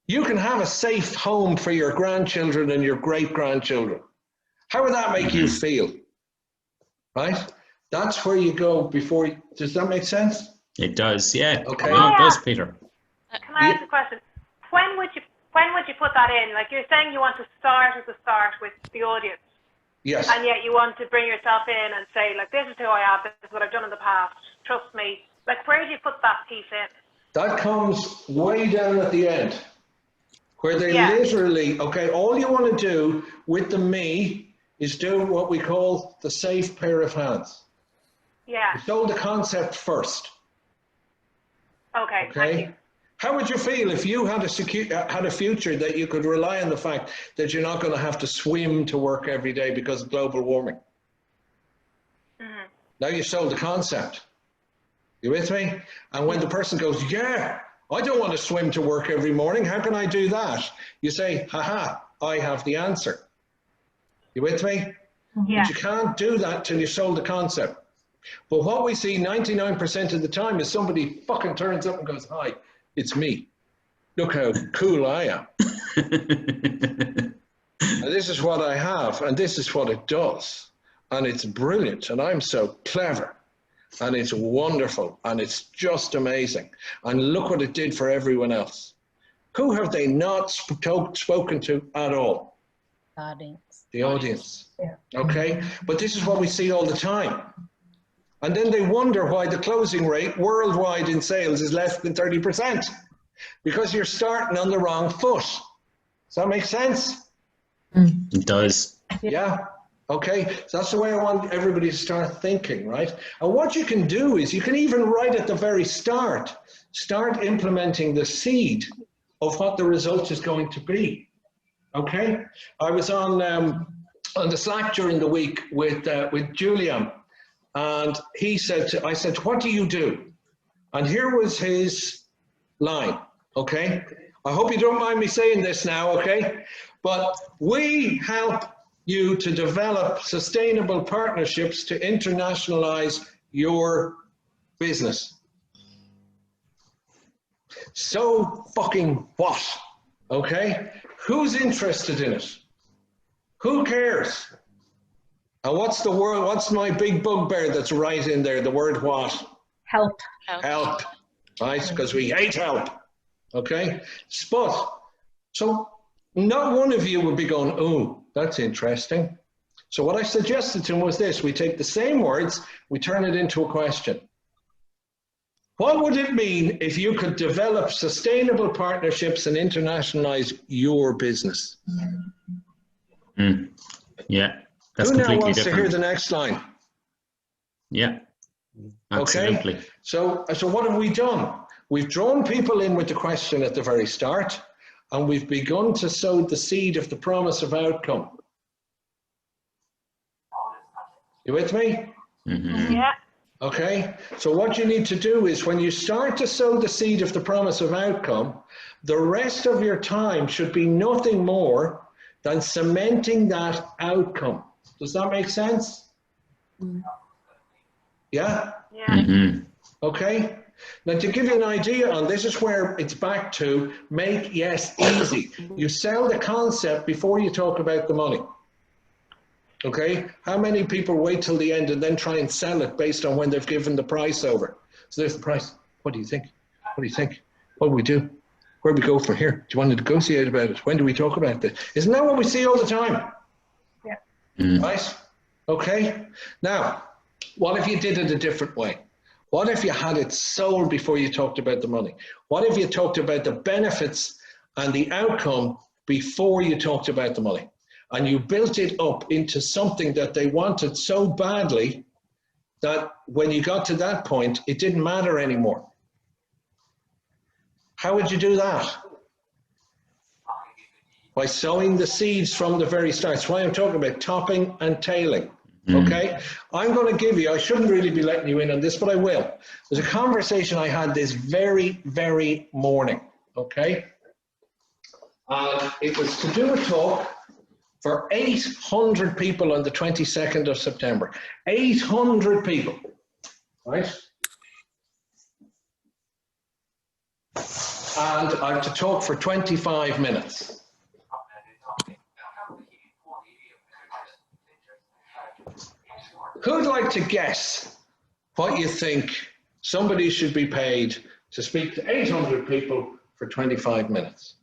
You can have a safe home for your grandchildren and your great-grandchildren. How would that make you feel? Right? That's where you go before. Does that make sense? It does, yeah. Okay. No, it does, Peter. Can I ask a question? When would you put that in? Like, you're saying you want to start at the start with the audience. Yes. And yet you want to bring yourself in and say, like, this is who I am, this is what I've done in the past, trust me. Like, where do you put that piece in? That comes way down at the end, where they literally, okay, all you want to do with the me is do what we call the safe pair of hands. Yeah. You sold the concept first. Okay. Thank you. How would you feel if you had a future that you could rely on the fact that you're not going to have to swim to work every day because of global warming? Now you sold the concept. You with me? And when the person goes, yeah, I don't want to swim to work every morning. How can I do that? You say, haha, I have the answer. You with me? Yeah. But you can't do that till you sold the concept. But what we see 99% of the time is somebody fucking turns up and goes, hi, it's me. Look how cool I am. And this is what I have, and this is what it does. And it's brilliant, and I'm so clever. And it's wonderful, and it's just amazing. And look what it did for everyone else. Who have they not spoken to at all? Audience. The audience. Yeah. Okay? But this is what we see all the time. And then they wonder why the closing rate worldwide in sales is less than 30%. Because you're starting on the wrong foot. Does that make sense? It does. Yeah. Okay. So that's the way I want everybody to start thinking, right? And what you can do is you can even right at the very start implementing the seed of what the result is going to be. Okay. I was on on the Slack during the week with Julian, and he said, I said, what do you do? And here was his line, okay? I hope you don't mind me saying this now, okay? But we help you to develop sustainable partnerships to internationalize your business. So fucking what? Okay? Who's interested in it? Who cares? And what's the word? What's my big bugbear that's right in there? The word what? Help. Help. Right? Because we hate help. Okay? But, so not one of you would be going, oh, that's interesting. So what I suggested to him was this. We take the same words, we turn it into a question. What would it mean if you could develop sustainable partnerships and internationalize your business? Yeah, that's Who now completely wants different. to hear the next line? Yeah, absolutely. Okay, so what have we done? We've drawn people in with the question at the very start, and we've begun to sow the seed of the promise of outcome. You with me? Yeah. Okay, so what you need to do is when you start to sow the seed of the promise of outcome, the rest of your time should be nothing more than cementing that outcome. Does that make sense? Yeah? Yeah. Okay. Now to give you an idea on this is where it's back to make yes easy. You sell the concept before you talk about the money. Okay, how many people wait till the end and then try and sell it based on when they've given the price over? So there's the price. What do you think? What do you think? What do we do? Where do we go from here? Do you want to negotiate about it? When do we talk about this? Isn't that what we see all the time? Yeah. Right? Okay. Now, what if you did it a different way? What if you had it sold before you talked about the money? What if you talked about the benefits and the outcome before you talked about the money? And you built it up into something that they wanted so badly that when you got to that point, it didn't matter anymore. How would you do that? By sowing the seeds from the very start. That's why I'm talking about topping and tailing. Okay? I'm going to give you, I shouldn't really be letting you in on this, but I will. There's a conversation I had this very, very morning. Okay? It was to do a talk for 800 people on the 22nd of September. 800 people, right? And I have to talk for 25 minutes. Who'd like to guess what you think somebody should be paid to speak to 800 people for 25 minutes?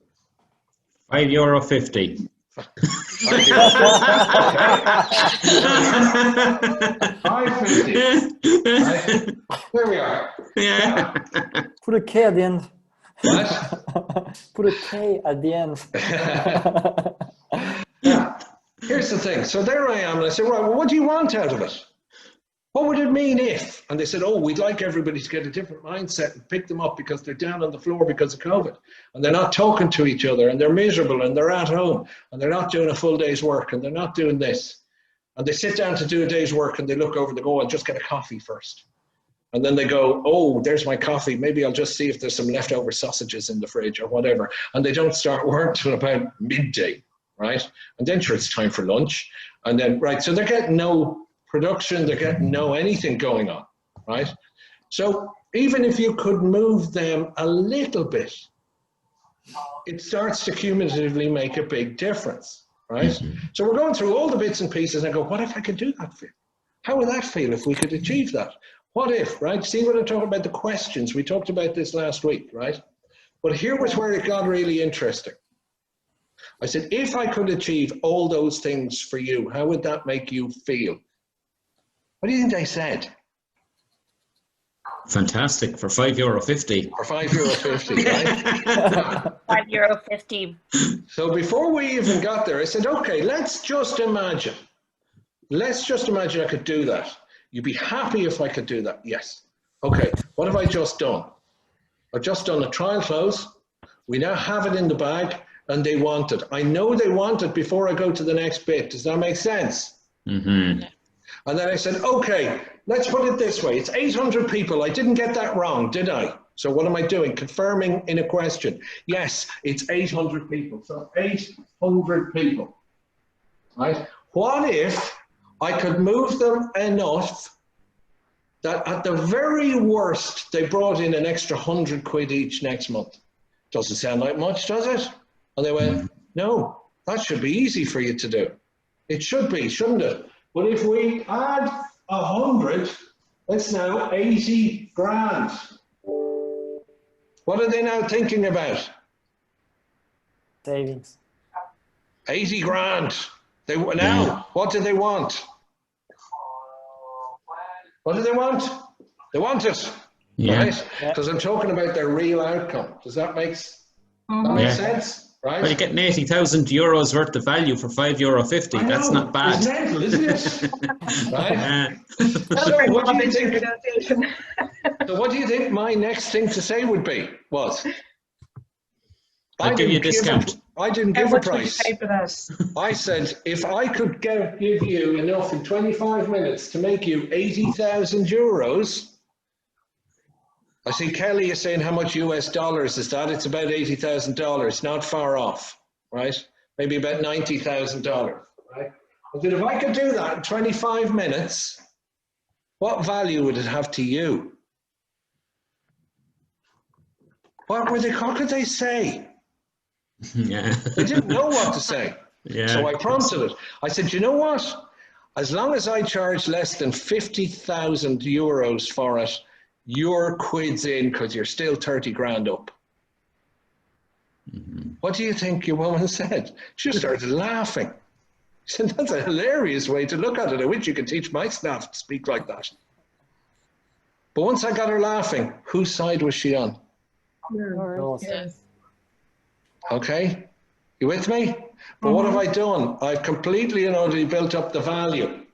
€5.50. $5.50. There we are. Yeah. Put a K at the end. What? Put a K at the end. Yeah. Here's the thing. So there I am, and I said, right, well, what do you want out of it? What would it mean if? And they said, oh, we'd like everybody to get a different mindset and pick them up because they're down on the floor because of COVID. And they're not talking to each other, and they're miserable, and they're at home, and they're not doing a full day's work, and they're not doing this. And they sit down to do a day's work, and they look over, they go, I'll just get a coffee first. And then they go, oh, there's my coffee. Maybe I'll just see if there's some leftover sausages in the fridge or whatever. And they don't start work till about midday, right? And then sure, it's time for lunch. And then, right, so they're getting no production, they're getting no anything going on, right? So even if you could move them a little bit, it starts to cumulatively make a big difference, right? So we're going through all the bits and pieces and I go, what if I could do that for you? How would that feel if we could achieve that? What if, right? See what I'm talking about, the questions. We talked about this last week, right? But here was where it got really interesting. I said, if I could achieve all those things for you, how would that make you feel? What do you think they said? Fantastic, for €5.50. For €5.50, right? €5.50. So before we even got there, I said, okay, let's just imagine. Let's just imagine I could do that. You'd be happy if I could do that. Yes. Okay, what have I just done? I've just done a trial close. We now have it in the bag. and they want it. I know they want it before I go to the next bit. Does that make sense? Mm-hmm. And then I said, okay, let's put it this way. It's 800 people. I didn't get that wrong, did I? So what am I doing? Confirming in a question. Yes, it's 800 people. So 800 people, right? What if I could move them enough that at the very worst, they brought in an extra 100 quid each next month? Doesn't sound like much, does it? And they went, no, that should be easy for you to do. It should be, shouldn't it? But if we add 100, that's now 80 grand. What are they now thinking about? Savings. 80 grand. Now, what do they want? What do they want? They want it, right? Because I'm talking about their real outcome. Does that make sense? Right? Well, you're getting €80,000 worth of value for €5.50. That's not bad. It's mental, isn't it? Right? So what do you think my next thing to say would be? I'll give you a discount. I didn't give a price. I said, if I could give you enough in 25 minutes to make you €80,000, I see Kelly is saying how much US dollars is that? It's about $80,000, not far off, right? Maybe about $90,000, right? I said, if I could do that in 25 minutes, what value would it have to you? What could they say? Yeah. They didn't know what to say. Yeah. So I prompted it. I said, you know what? As long as I charge less than €50,000 for it, your quid's in because you're still 30 grand up. What do you think your woman said? She started laughing. She said, that's a hilarious way to look at it. I wish you could teach my staff to speak like that. But once I got her laughing, whose side was she on? Yes. Okay, you with me? But what have I done? I've completely and utterly built up the value.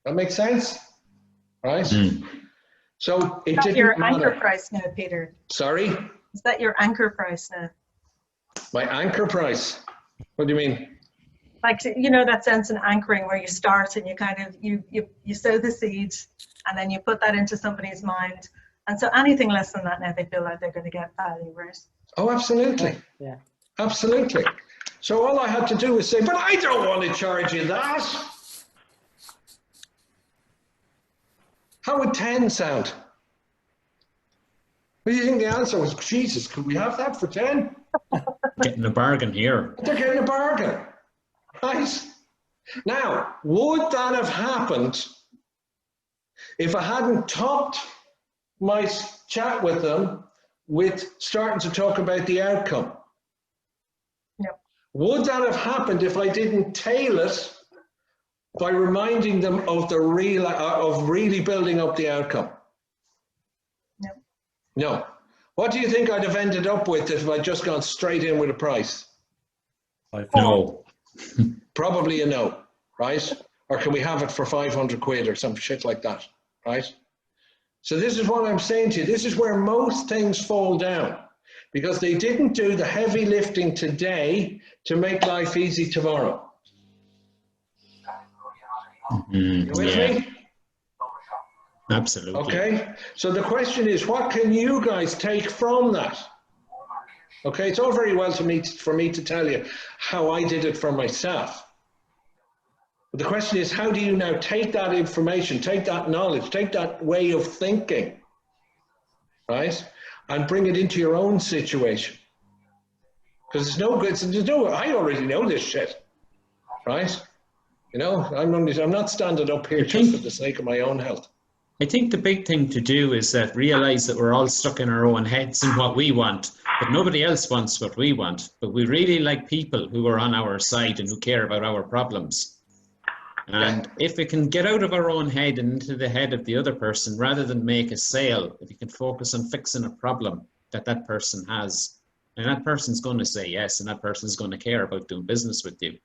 That makes sense? Right? So it didn't your matter. Anchor price now, Peter? Sorry? Is that your anchor price now? My anchor price? What do you mean? Like, you know, that sense in anchoring where you start and you kind of, you sow the seed and then you put that into somebody's mind. And so anything less than that now, they feel like they're going to get value, right? Oh, absolutely. Yeah. Absolutely. So all I had to do was say, but I don't want to charge you that. How would 10 sound? What do you think the answer was? Jesus, could we have that for 10? Getting a bargain here. They're getting a bargain. Right? Now, would that have happened if I hadn't topped my chat with them with starting to talk about the outcome? No. Would that have happened if I didn't tail it by reminding them of the real, of really building up the outcome? No. No. What do you think I'd have ended up with if I'd just gone straight in with a price? No. Probably a no, right? Or can we have it for 500 quid or some shit like that, right? So this is what I'm saying to you. This is where most things fall down, because they didn't do the heavy lifting today to make life easy tomorrow. You with me? Absolutely. Okay, so the question is, what can you guys take from that? Okay, it's all very well for me to tell you how I did it for myself. But the question is, how do you now take that information, take that knowledge, take that way of thinking, right, and bring it into your own situation? Because it's no good. I already know this shit, right? You know, I'm not standing up here just for the sake of my own health. I think the big thing to do is that realize that we're all stuck in our own heads and what we want, but nobody else wants what we want. But we really like people who are on our side and who care about our problems. And if we can get out of our own head and into the head of the other person, rather than make a sale, if you can focus on fixing a problem that person has, and that person's going to say yes, and that person's going to care about doing business with you.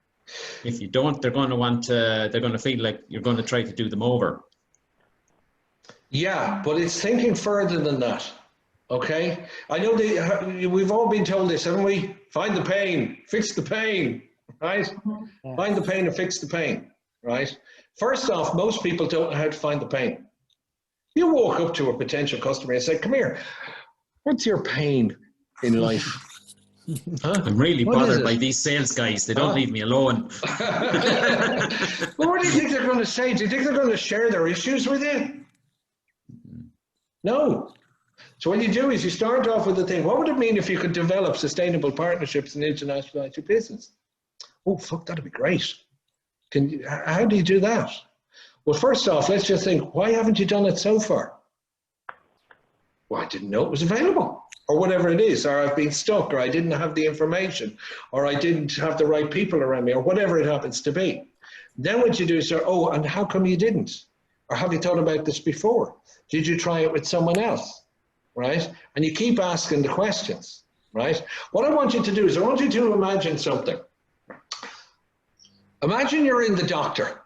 If you don't, they're going to feel like you're going to try to do them over. Yeah, but it's thinking further than that. Okay? I know we've all been told this, haven't we? Find the pain, fix the pain, right? Yeah. Find the pain and fix the pain, right? First off, most people don't know how to find the pain. You walk up to a potential customer and say, come here, what's your pain in life? Huh? I'm really What bothered by these sales guys. They don't leave me alone. Well, what do you think they're going to say? Do you think they're going to share their issues with you? No. So what you do is you start off with the thing, what would it mean if you could develop sustainable partnerships and internationalize your business? Oh, fuck, that'd be great. How do you do that? Well, first off, let's just think, why haven't you done it so far? Well, I didn't know it was available, or whatever it is, or I've been stuck, or I didn't have the information, or I didn't have the right people around me, or whatever it happens to be. Then what you do is say, oh, and how come you didn't? Or have you thought about this before? Did you try it with someone else? Right? And you keep asking the questions, right? What I want you to do is I want you to imagine something. Imagine you're in the doctor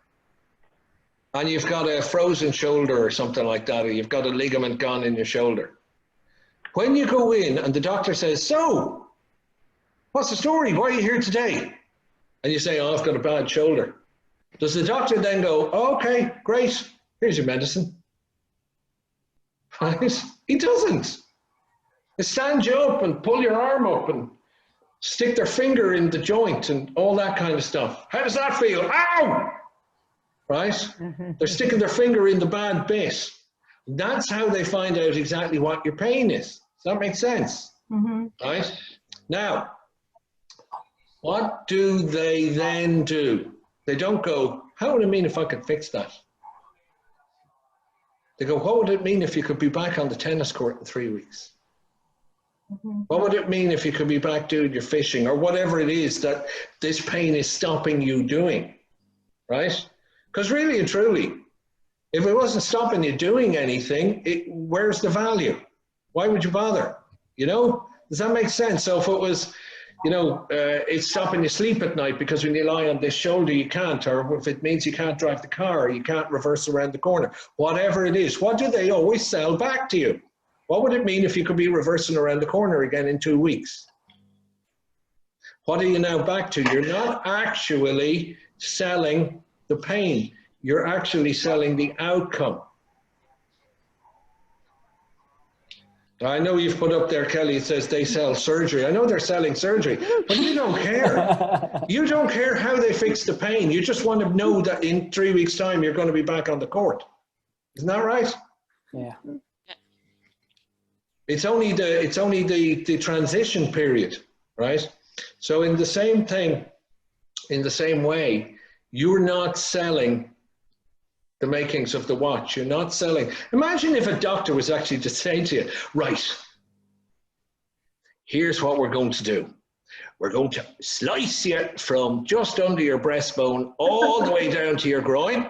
and you've got a frozen shoulder or something like that, or you've got a ligament gone in your shoulder. When you go in and the doctor says, so, what's the story? Why are you here today? And you say, oh, I've got a bad shoulder. Does the doctor then go, oh, okay, great, here's your medicine? Right? He doesn't. They stand you up and pull your arm up and stick their finger in the joint and all that kind of stuff. How does that feel? Ow! Right? They're sticking their finger in the bad bit. That's how they find out exactly what your pain is. Does that make sense? Right? Now, what do they then do? They don't go, how would it mean if I could fix that? They go, what would it mean if you could be back on the tennis court in 3 weeks? What would it mean if you could be back doing your fishing, or whatever it is that this pain is stopping you doing, right? Because really and truly, if it wasn't stopping you doing anything, where's the value? Why would you bother? You know, does that make sense? So if it was, you know, it's stopping you sleep at night because when you lie on this shoulder, you can't, or if it means you can't drive the car, or you can't reverse around the corner, whatever it is, what do they always sell back to you? What would it mean if you could be reversing around the corner again in 2 weeks? What are you now back to? You're not actually selling the pain. You're actually selling the outcome. I know you've put up there, Kelly, it says they sell surgery. I know they're selling surgery, but you don't care. You don't care how they fix the pain. You just want to know that in 3 weeks' time you're going to be back on the court. Isn't that right? Yeah. It's only the transition period, right? So in the same thing, in the same way, you're not selling the makings of the watch. You're not selling. Imagine if a doctor was actually just saying to you, right, here's what we're going to do. We're going to slice you from just under your breastbone all the way down to your groin.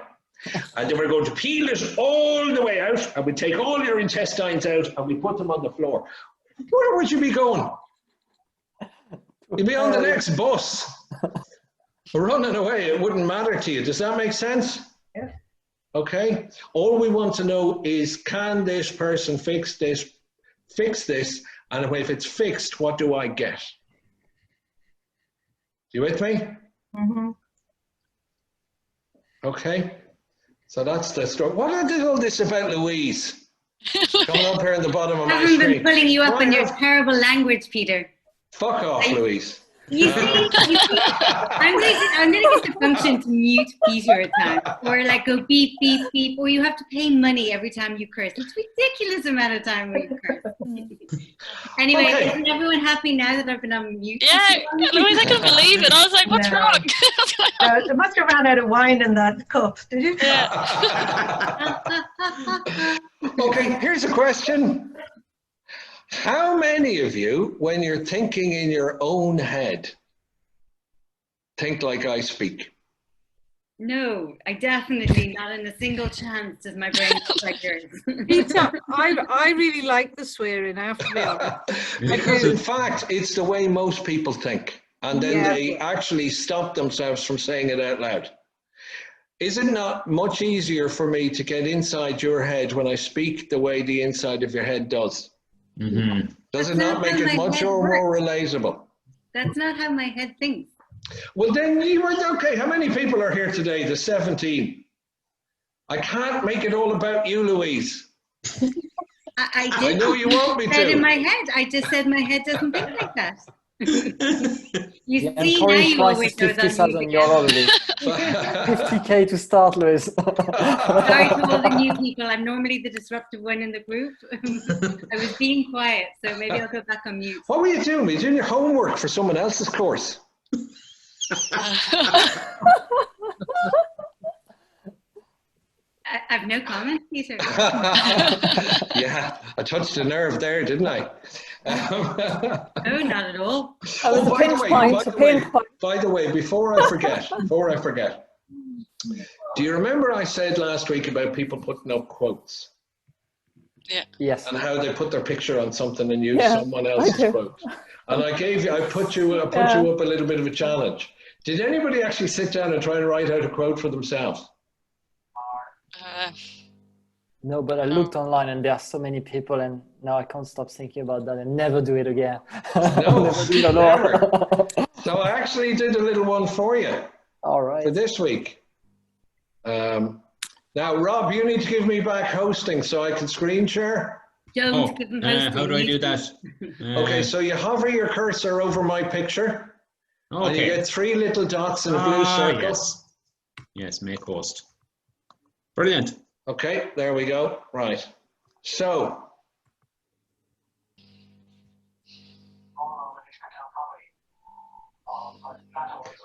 And then we're going to peel it all the way out, and we take all your intestines out and we put them on the floor. Where would you be going? You'd be on the next bus, running away. It wouldn't matter to you. Does that make sense? Yeah. Okay. All we want to know is, can this person fix this? And if it's fixed, what do I get? You with me? Okay. So that's the story. What did all this about Louise? Coming up here in the bottom of my screen. I haven't been pulling you up in your terrible language, Peter. Fuck off, Louise. You see, I'm going to get the function to mute Peter at times, or like go beep, beep, beep, or you have to pay money every time you curse. It's ridiculous amount of time we curse. Anyway, Okay. Isn't everyone happy now that I've been on mute? Yeah, Louise, I couldn't believe it. I was like, what's No. wrong? They must have ran out of wine in that cup, did you? Okay, here's a question. How many of you, when you're thinking in your own head, think like I speak? No, I definitely not in a single chance does my brain look like yours. Peter, I really like the swearing, I have to be honest. Because in fact, it's the way most people think. And then Yeah. they actually stop themselves from saying it out loud. Is it not much easier for me to get inside your head when I speak the way the inside of your head does? Does it not make it much more relatable? That's not how my head thinks. Well, then okay. How many people are here today? The 17. I can't make it all about you, Louise. I I know you want me to. In my head, I just said my head doesn't think like that. You Yeah, see, and now Tori's you price always is know that 50,000 euro already. 50K to start, Louise. Sorry to all the new people. I'm normally the disruptive one in the group. I was being quiet, so maybe I'll go back on mute. What were you doing? Were you doing your homework for someone else's course? I've no comment, Peter. Yeah, I touched a nerve there, didn't I? No, not at all. By the way, before I forget, do you remember I said last week about people putting up quotes? Yeah. Yes. And how they put their picture on something and use someone else's quote. And I put you up a little bit of a challenge. Did anybody actually sit down and try and write out a quote for themselves? No, but I looked online and there are so many people, and now I can't stop thinking about that and never do it again. No, never. So I actually did a little one for you. All right. For this week. Now, Rob, you need to give me back hosting so I can screen share. Don't give them hosting. How do I do that? Okay, so you hover your cursor over my picture. Okay. And you get 3 little dots in a blue circle. Yes, make host. Brilliant. Okay, there we go. Right. So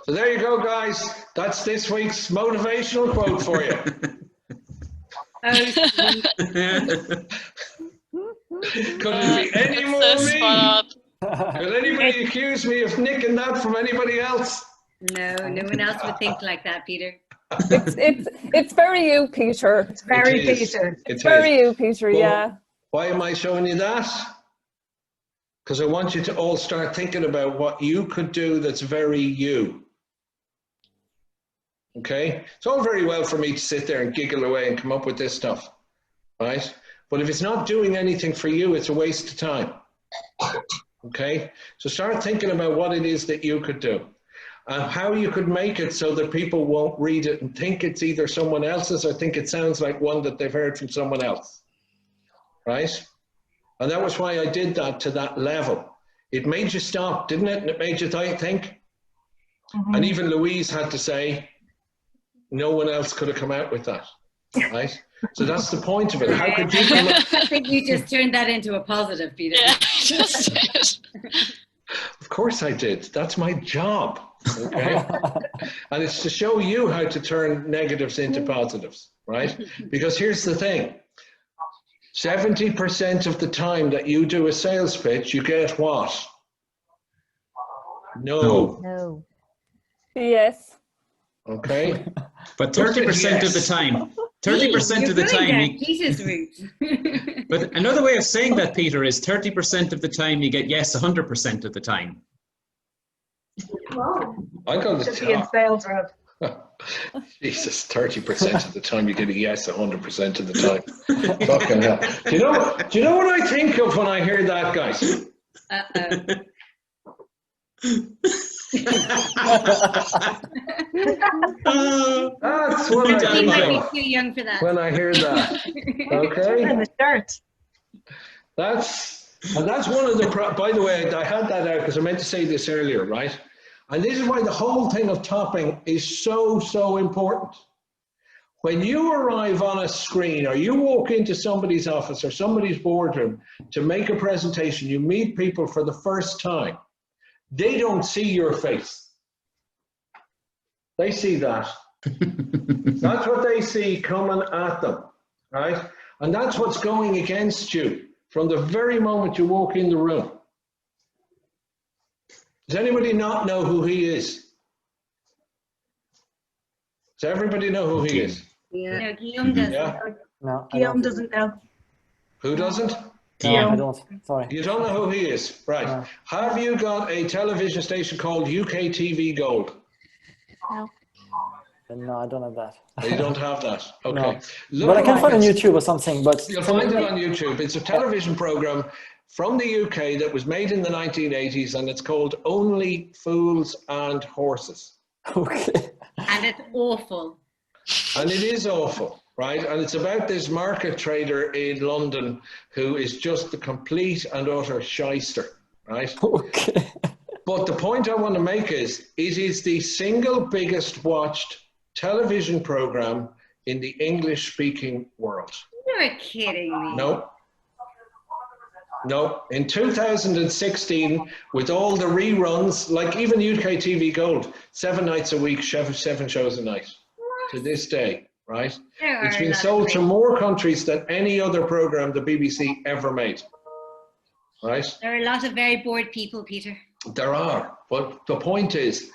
there you go, guys. That's this week's motivational quote for you. Could it be any more me? Could anybody accuse me of nicking that from anybody else? No, no one else would think like that, Peter. It's very you, Peter. It's very Peter. It's very you, Peter. Well, yeah. Why am I showing you that? Because I want you to all start thinking about what you could do that's very you. Okay? It's all very well for me to sit there and giggle away and come up with this stuff, right? But if it's not doing anything for you, it's a waste of time. Okay? So start thinking about what it is that you could do and how you could make it so that people won't read it and think it's either someone else's or think it sounds like one that they've heard from someone else, right? And that was why I did that to that level. It made you stop, didn't it? And it made you think. And even Louise had to say, no one else could have come out with that, right? So that's the point of it. How could you come up? I think you just turned that into a positive, Peter. Yeah, I just did. Of course I did. That's my job, okay? And it's to show you how to turn negatives into positives, right? Because here's the thing. 70% of the time that you do a sales pitch, you get what? No. No. Yes. Okay. But 30% of the time, 30% of the time, Peter's route. but another way of saying that, Peter, is 30% of the time you get yes 100% of the time. I got to be in sales, Rob. Jesus, 30% of the time you get a yes 100% of the time. Fucking hell. Do you know what I think of when I hear that, guys? That's what I think of too young for that. when I hear that. Okay. In the shirt. That's one of the. By the way, I had that out because I meant to say this earlier, right? And this is why the whole thing of topping is so important. When you arrive on a screen or you walk into somebody's office or somebody's boardroom to make a presentation, you meet people for the first time. They don't see your face. They see that. That's what they see coming at them, right? And that's what's going against you from the very moment you walk in the room. Does anybody not know who he is? Does everybody know who he is? Yeah. No, Guillaume doesn't. Yeah? No, Guillaume doesn't know. Who doesn't? No, I don't. Sorry. You don't know who he is, right? No. Have you got a television station called UK TV Gold? No. No, I don't have that. You don't have that. Okay. No. But I can find on YouTube or something. But you'll find it on YouTube. It's a television program from the UK that was made in the 1980s, and it's called Only Fools and Horses. Okay. And it's awful. And it is awful, right? And it's about this market trader in London who is just the complete and utter shyster, right? Okay. But the point I want to make is, it is the single biggest watched television program in the English-speaking world. You're kidding me. No. No. In 2016, with all the reruns, like even UK TV Gold, 7 nights a week, 7 shows a night, to this day, right? It's been sold to more countries than any other program the BBC ever made, right? There are a lot of very bored people, Peter. There are, but the point is,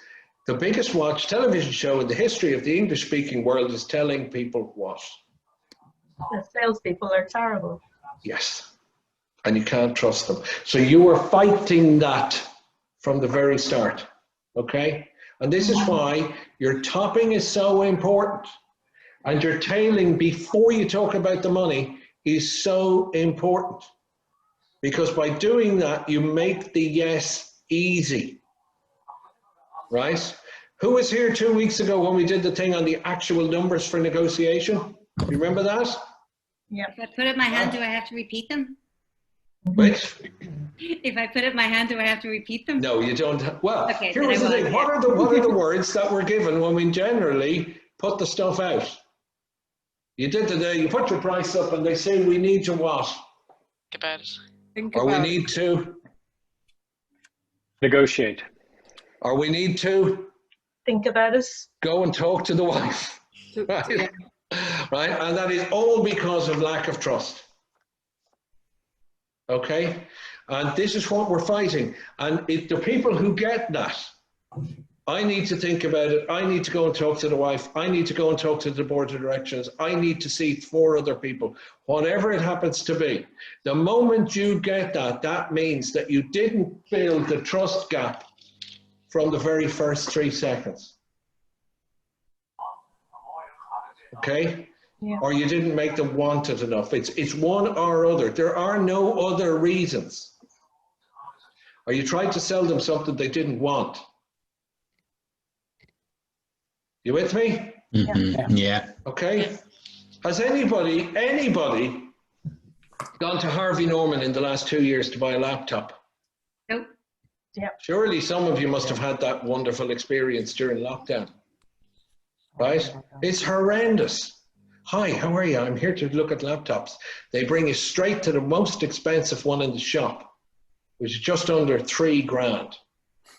the biggest watched television show in the history of the English-speaking world is telling people what? The salespeople are terrible. Yes, and you can't trust them. So you are fighting that from the very start, okay? And this is why your topping is so important, and your tailing before you talk about the money is so important, because by doing that, you make the yes easy, right? Who was here 2 weeks ago when we did the thing on the actual numbers for negotiation? You remember that? Yeah. If I put up my hand, do I have to repeat them? Wait. If I put up my hand, do I have to repeat them? No, you don't. Well, okay, here was the thing. What are the words that were given when we generally put the stuff out? You did today. You put your price up, and they say we need to what? Think about it. Or we need to negotiate. Or we need to think about it. Go and talk to the wife. Right? Right? And that is all because of lack of trust. Okay? And this is what we're fighting. And the people who get that, I need to think about it. I need to go and talk to the wife. I need to go and talk to the board of directors. I need to see 4 other people, whatever it happens to be. The moment you get that, that means that you didn't build the trust gap from the very first 3 seconds. Okay? Yeah. Or you didn't make them want it enough. It's one or other. There are no other reasons. Or you tried to sell them something they didn't want. You with me? Mm-hmm. Yeah. Okay. Has anybody gone to Harvey Norman in the last 2 years to buy a laptop? Nope. Yeah. Surely some of you must have had that wonderful experience during lockdown. Right? It's horrendous. Hi, how are you? I'm here to look at laptops. They bring you straight to the most expensive one in the shop, which is just under $3,000.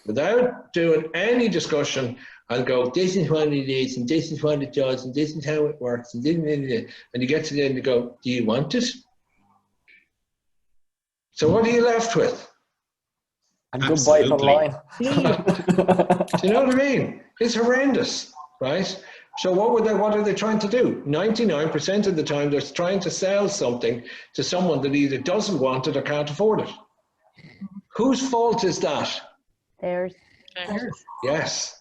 Without doing any discussion, I'll go, this is what it is, and this is what it does, and this is how it works, and you get to the end and you go, do you want it? So what are you left with? And go buy it online. Do you know what I mean? It's horrendous, right? So what are they trying to do? 99% of the time, they're trying to sell something to someone that either doesn't want it or can't afford it. Whose fault is that? Theirs. Yes.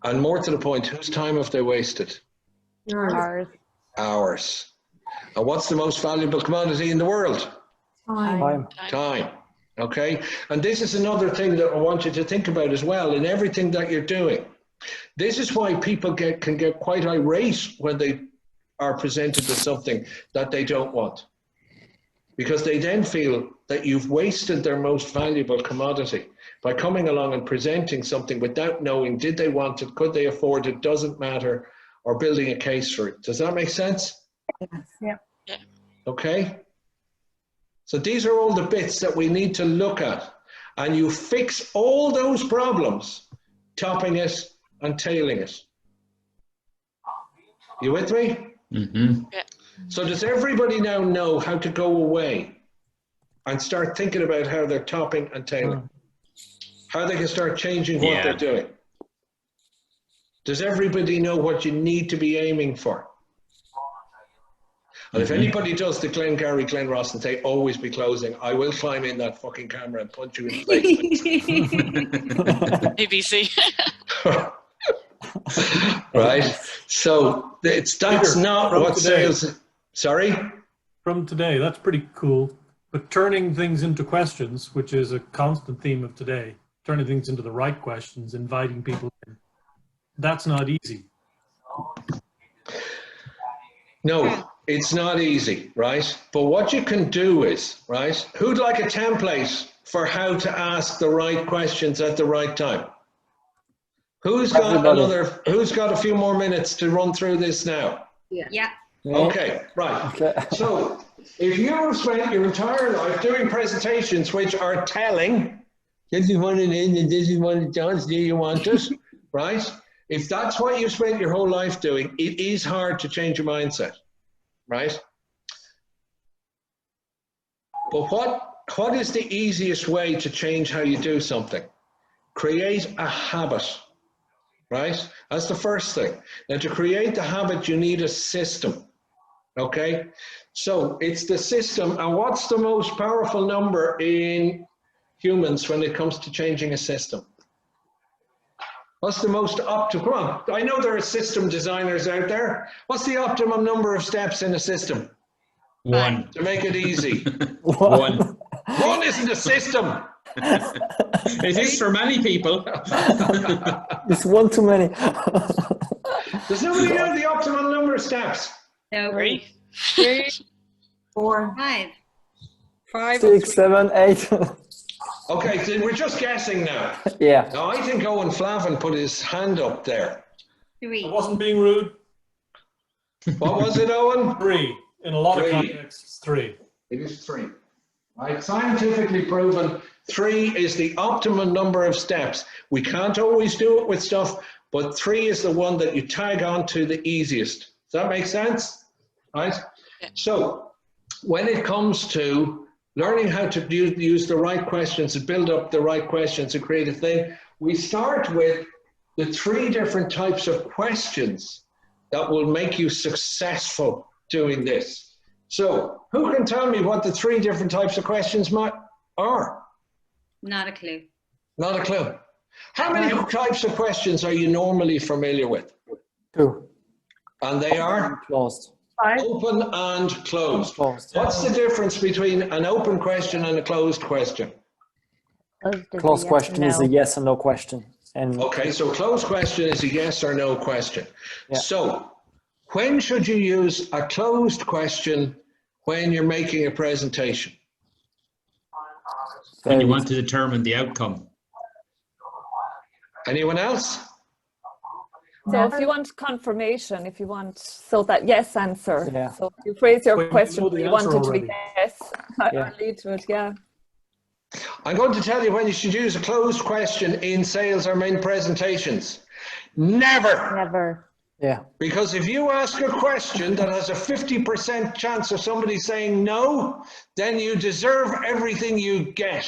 And more to the point, whose time have they wasted? Ours. Ours. And what's the most valuable commodity in the world? Time. Okay? And this is another thing that I want you to think about as well in everything that you're doing. This is why people can get quite irate when they are presented with something that they don't want. Because they then feel that you've wasted their most valuable commodity by coming along and presenting something without knowing, did they want it, could they afford it, doesn't matter, or building a case for it. Does that make sense? Yeah. Okay? So these are all the bits that we need to look at. And you fix all those problems, topping it and tailing it. You with me? Mm-hmm. Yeah. So does everybody now know how to go away and start thinking about how they're topping and tailing? How they can start changing what they're doing? Does everybody know what you need to be aiming for? And if anybody does the Glengarry, Glen Ross and say, always be closing, I will climb in that fucking camera and punch you in the face. ABC. Right? So that's Peter, not what today, sales... Sorry? From today, that's pretty cool. But turning things into questions, which is a constant theme of today, turning things into the right questions, inviting people in, that's not easy. No, it's not easy, right? But what you can do is, right, who'd like a template for how to ask the right questions at the right time? Who's got a few more minutes to run through this now? Yeah. Okay, right. Okay. So if you've spent your entire life doing presentations which are telling, this is what it is and this is what it does, do you want it? Right? If that's what you've spent your whole life doing, it is hard to change your mindset, right? But what is the easiest way to change how you do something? Create a habit, right? That's the first thing. Now, to create the habit, you need a system, okay? So it's the system, and what's the most powerful number in humans when it comes to changing a system? What's the most optimum? Come on, I know there are system designers out there. What's the optimum number of steps in a system? 1. To make it easy. 1. 1 isn't a system. It is for many people. It's one too many. Does nobody know the optimum number of steps? No. 3. 4. 5. 6, 7, 8. Okay, so we're just guessing now. Yeah. Now, I think Owen Flavin put his hand up there. 3. I wasn't being rude. What was it, Owen? 3. In a lot of 3. contexts, 3. It is 3. Right? Scientifically proven, 3 is the optimum number of steps. We can't always do it with stuff, but 3 is the one that you tag on to the easiest. Does that make sense? Right? Yeah. So when it comes to learning how to use the right questions and build up the right questions and create a thing, we start with the 3 different types of questions that will make you successful doing this. So who can tell me what the 3 different types of questions are? Not a clue. Not a clue. How many types of questions are you normally familiar with? 2. And they are? Closed. 5. Open and closed. What's the difference between an open question and a closed question? Closed question is a yes or no question. And okay, so closed question is a yes or no question. Yeah. So when should you use a closed question when you're making a presentation? When you want to determine the outcome. Anyone else? So if you want confirmation, if you want, so that yes answer. Yeah. So if you phrase your When you question, know the you want answer it to be already. yes, Yeah. or lead to it, yeah. I'm going to tell you when you should use a closed question in sales or in presentations. Never. Never. yeah. Because if you ask a question that has a 50% chance of somebody saying no, then you deserve everything you get.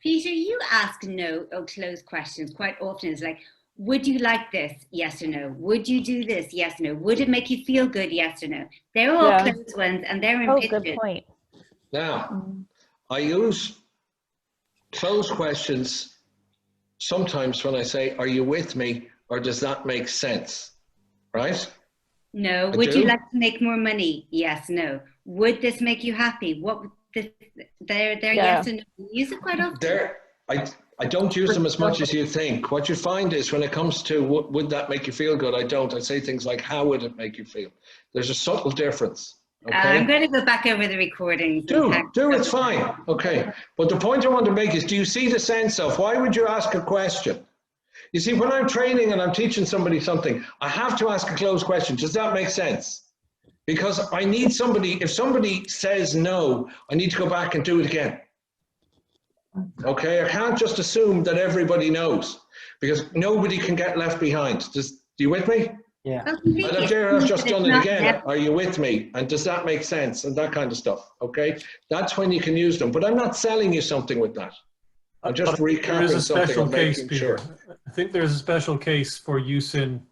Peter, you ask no or closed questions quite often. It's like, would you like this? Yes or no. Would you do this? Yes or no. Would it make you feel good? Yes or no. They're all closed ones and they're in Oh, pitches. good point. Now, I use closed questions sometimes when I say, are you with me? Or does that make sense? Right? No. I Would do. you like to make more money? Yes, no. Would this make you happy? What would this, they're yes and no. You use it quite often. I don't use them as much as you think. What you find is when it comes to would that make you feel good, I don't. I say things like, how would it make you feel? There's a subtle difference. Okay? I'm going to go back over the recordings. It's fine. Okay. But the point I want to make is, do you see the sense of why would you ask a question? You see, when I'm training and I'm teaching somebody something, I have to ask a closed question. Does that make sense? Because I need somebody, if somebody says no, I need to go back and do it again. Okay, I can't just assume that everybody knows, because nobody can get left behind. Do you with me? Yeah. I've just done it again. Are you with me? And does that make sense? And that kind of stuff. Okay, that's when you can use them. But I'm not selling you something with that. I'm just recapping something and making sure. I think there's a special case for use in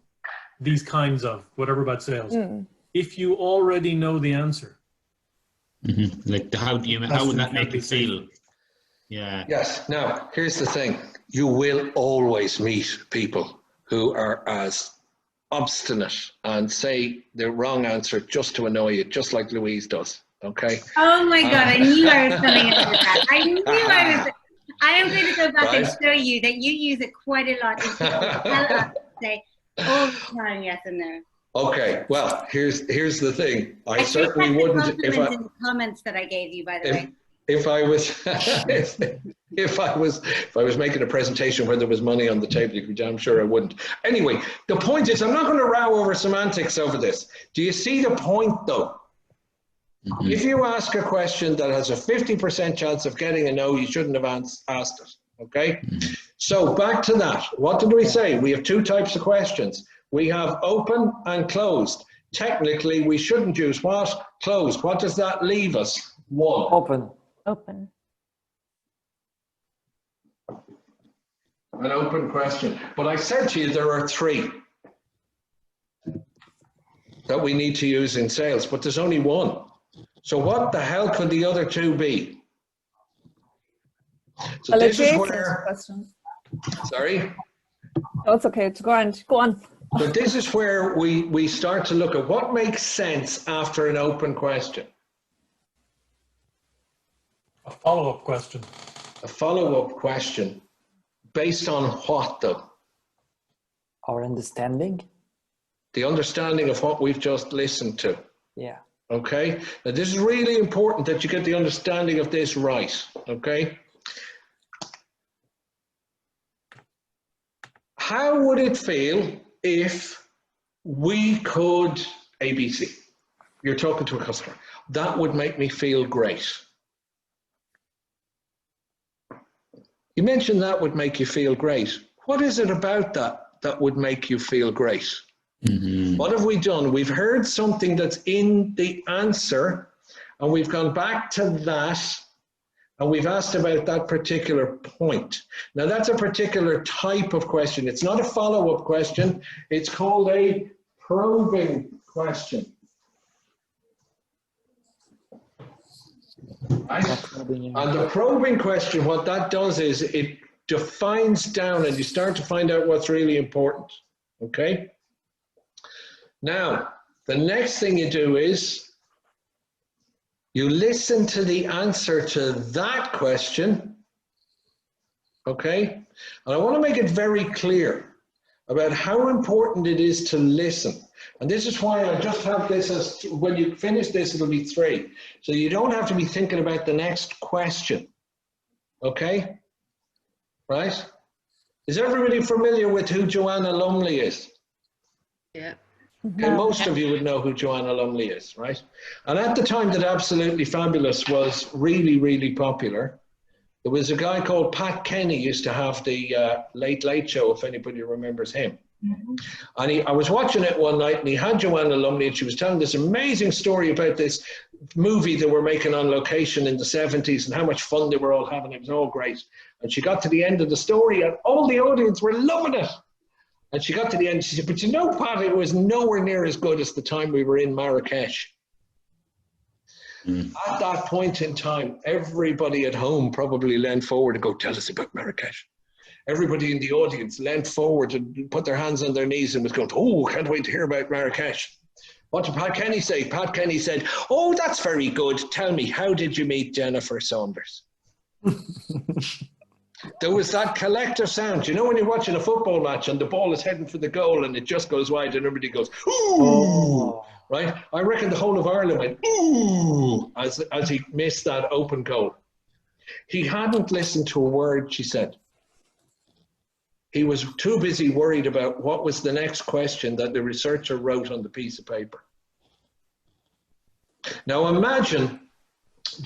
these kinds of whatever about sales. If you already know the answer. Like how would that make you feel? Yeah. Yes. Now, here's the thing. You will always meet people who are as obstinate and say the wrong answer just to annoy you, just like Louise does. Okay. Oh my God, I knew I was coming up with that. I knew I was. I am going to go back and show you that you use it quite a lot. It's tell us, say all the time, yes and no. Okay, well, here's the thing. I certainly think that's wouldn't if in the comments that I gave you, by the way. If I was if I was making a presentation where there was money on the table, I'm sure I wouldn't. Anyway, the point is, I'm not going to row over semantics over this. Do you see the point, though? Mm-hmm. If you ask a question that has a 50% chance of getting a no, you shouldn't have asked it. Okay. Mm-hmm. So back to that. What did we say? We have two types of questions. We have open and closed. Technically, we shouldn't use what? Closed. What does that leave us? One. Open. Open. An open question. But I said to you there are three that we need to use in sales, but there's only one. So what the hell could the other two be? So this is where... Question. Sorry? No, it's okay. Go on. Go on. So this is where we start to look at what makes sense after an open question. A follow-up question. A follow-up question based on what, though? Our understanding. The understanding of what we've just listened to. Yeah. Okay. Now this is really important that you get the understanding of this right. Okay. How would it feel if we could ABC? You're talking to a customer. That would make me feel great. You mentioned that would make you feel great. What is it about that would make you feel great? Mm-hmm. What have we done? We've heard something that's in the answer, and we've gone back to that, and we've asked about that particular point. Now, that's a particular type of question. It's not a follow-up question. It's called a probing question. Right? And the probing question, what that does is it defines down and you start to find out what's really important. Okay? Now, the next thing you do is you listen to the answer to that question. Okay? And I want to make it very clear about how important it is to listen. And this is why I just have this as, when you finish this, it'll be 3. So you don't have to be thinking about the next question. Okay? Right? Is everybody familiar with who Joanna Lumley is? Yeah. Okay, most of you would know who Joanna Lumley is, right? And at the time that Absolutely Fabulous was really, really popular, there was a guy called Pat Kenny used to have the Late Late Show, if anybody remembers him. Mm-hmm. And I was watching it one night and he had Joanna Lumley and she was telling this amazing story about this movie they were making on location in the 70s and how much fun they were all having. It was all great. And she got to the end of the story and all the audience were loving it. And she got to the end, she said, but you know, Pat, it was nowhere near as good as the time we were in Marrakesh. Mm. At that point in time, everybody at home probably leaned forward and go, tell us about Marrakesh. Everybody in the audience leaned forward and put their hands on their knees and was going, oh, can't wait to hear about Marrakesh. What did Pat Kenny say? Pat Kenny said, oh, that's very good. Tell me, how did you meet Jennifer Saunders? There was that collective sound. You know when you're watching a football match and the ball is heading for the goal and it just goes wide and everybody goes, ooh, oh. Right? I reckon the whole of Ireland went, ooh, as he missed that open goal. He hadn't listened to a word she said. He was too busy worried about what was the next question that the researcher wrote on the piece of paper. Now imagine,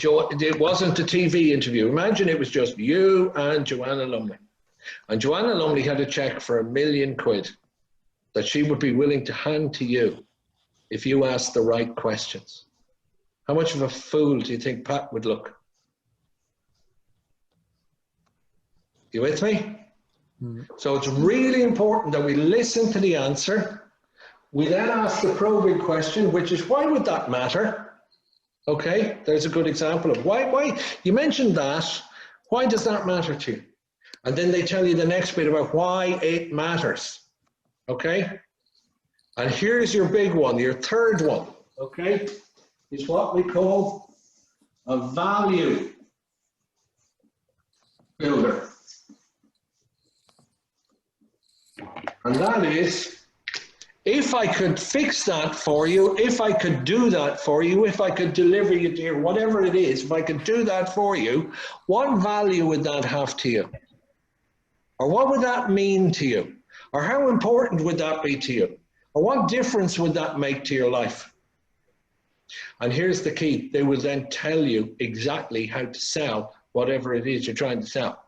it wasn't a TV interview. Imagine it was just you and Joanna Lumley. And Joanna Lumley had a check for £1 million that she would be willing to hand to you if you asked the right questions. How much of a fool do you think Pat would look? You with me? So it's really important that we listen to the answer. We then ask the probing question, which is, why would that matter? Okay, there's a good example of why you mentioned that. Why does that matter to you? And then they tell you the next bit about why it matters. Okay? And here's your big one, your third one, okay, is what we call a value builder. And that is, if I could fix that for you, if I could do that for you, if I could deliver you to your, whatever it is, if I could do that for you, what value would that have to you? Or what would that mean to you? Or how important would that be to you? Or what difference would that make to your life? And here's the key. They will then tell you exactly how to sell whatever it is you're trying to sell.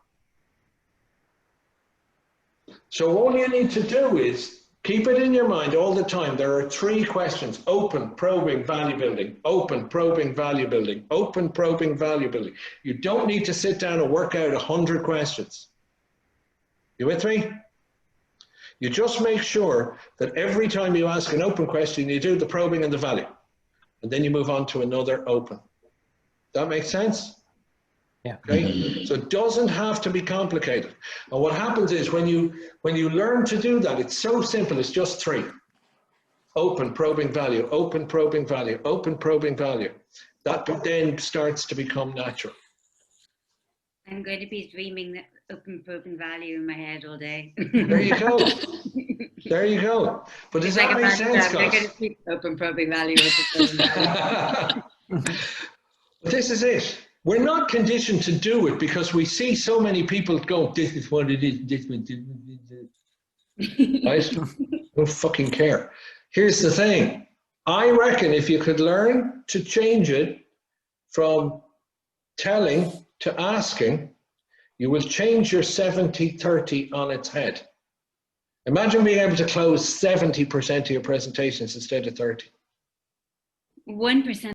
So all you need to do is keep it in your mind all the time. There are 3 questions: open, probing, value building, open, probing, value building, open, probing, value building. You don't need to sit down and work out 100 questions. You with me? You just make sure that every time you ask an open question, you do the probing and the value. And then you move on to another open. That makes sense? Yeah. Okay. So it doesn't have to be complicated. And what happens is when you learn to do that, it's so simple. It's just 3: open, probing, value, open, probing, value, open, probing, value. That then starts to become natural. I'm going to be dreaming that open, probing, value in my head all day. There you go. There you go. But does that make sense, guys? They're going to speak open, probing, value. This is it. We're not conditioned to do it because we see so many people go, this is what it is, this is. Right? Don't fucking care. Here's the thing. I reckon if you could learn to change it from telling to asking, you will change your 70-30 on its head. Imagine being able to close 70% of your presentations instead of 30. 1%.